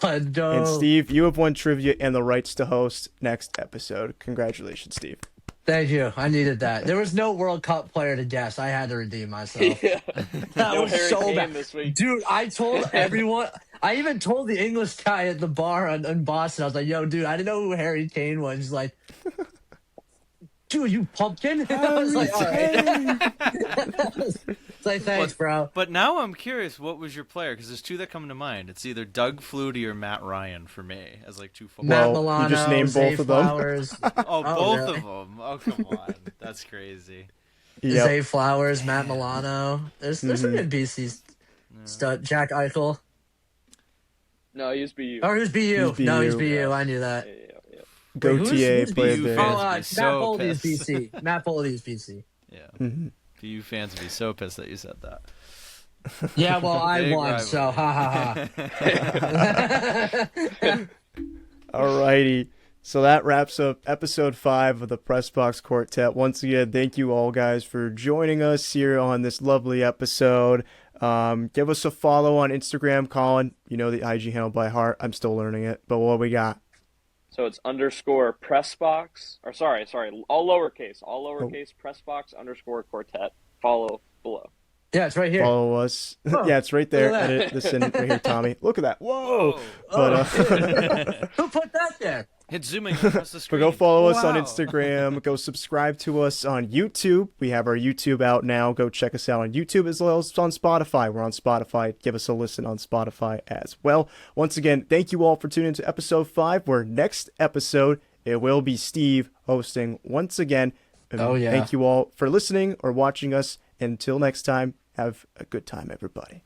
Let's go. And Steve, you have won trivia and the rights to host next episode. Congratulations, Steve. Thank you. I needed that. There was no World Cup player to guess. I had to redeem myself. Yeah. That No was Harry so Kane bad. this week. Dude, I told everyone. I even told the English guy at the bar in Boston. I was like, yo, dude, I didn't know who Harry Kane was. He's like, dude, you pumpkin? I was like, all right. It's like, thanks, bro. But now I'm curious, what was your player? Because there's two that come to mind. It's either Doug Flutie or Matt Ryan for me, as like two football. Matt Well, Milano, you just named Zay both of them. Flowers, Oh, both really? of them. Oh, come on. That's crazy. Yep. Zay Flowers, Matt Milano. There's some good BC stud. Jack Eichel. No, he used BU. Or who's BU? He's No, he's BU. BU. I knew that. Yeah. Gautier who's played BU there. fans? Oh, be Matt so Boldy is pissed. BC. Matt Boldy is BC. Yeah. Mhm. BU fans would be so pissed that you said that. Yeah, well, I Big won, so ha ha ha. Alrighty. So that wraps up episode 5 of the Pressbox Quartet. Once again, thank you all guys for joining us here on this lovely episode. Give us a follow on Instagram, Colin. You know the IG handle by heart. I'm still learning it, but what we got? So it's _Pressbox, or sorry, all lowercase, Pressbox _Quartet. Follow below. Yeah, it's right here. Follow us. Oh, Yeah, it's right there. look at that. Edit this in right here, Tommy. Look at that. Whoa. Whoa. But Who put that there? It's zooming across the But screen. go follow us on Wow. Instagram. Go subscribe to us on YouTube. We have our YouTube out now. Go check us out on YouTube as well as on Spotify. We're on Spotify. Give us a listen on Spotify as well. Once again, thank you all for tuning into episode 5, where next episode, it will be Steve hosting once again. And Oh, yeah. Thank you all for listening or watching us. Until next time, have a good time, everybody.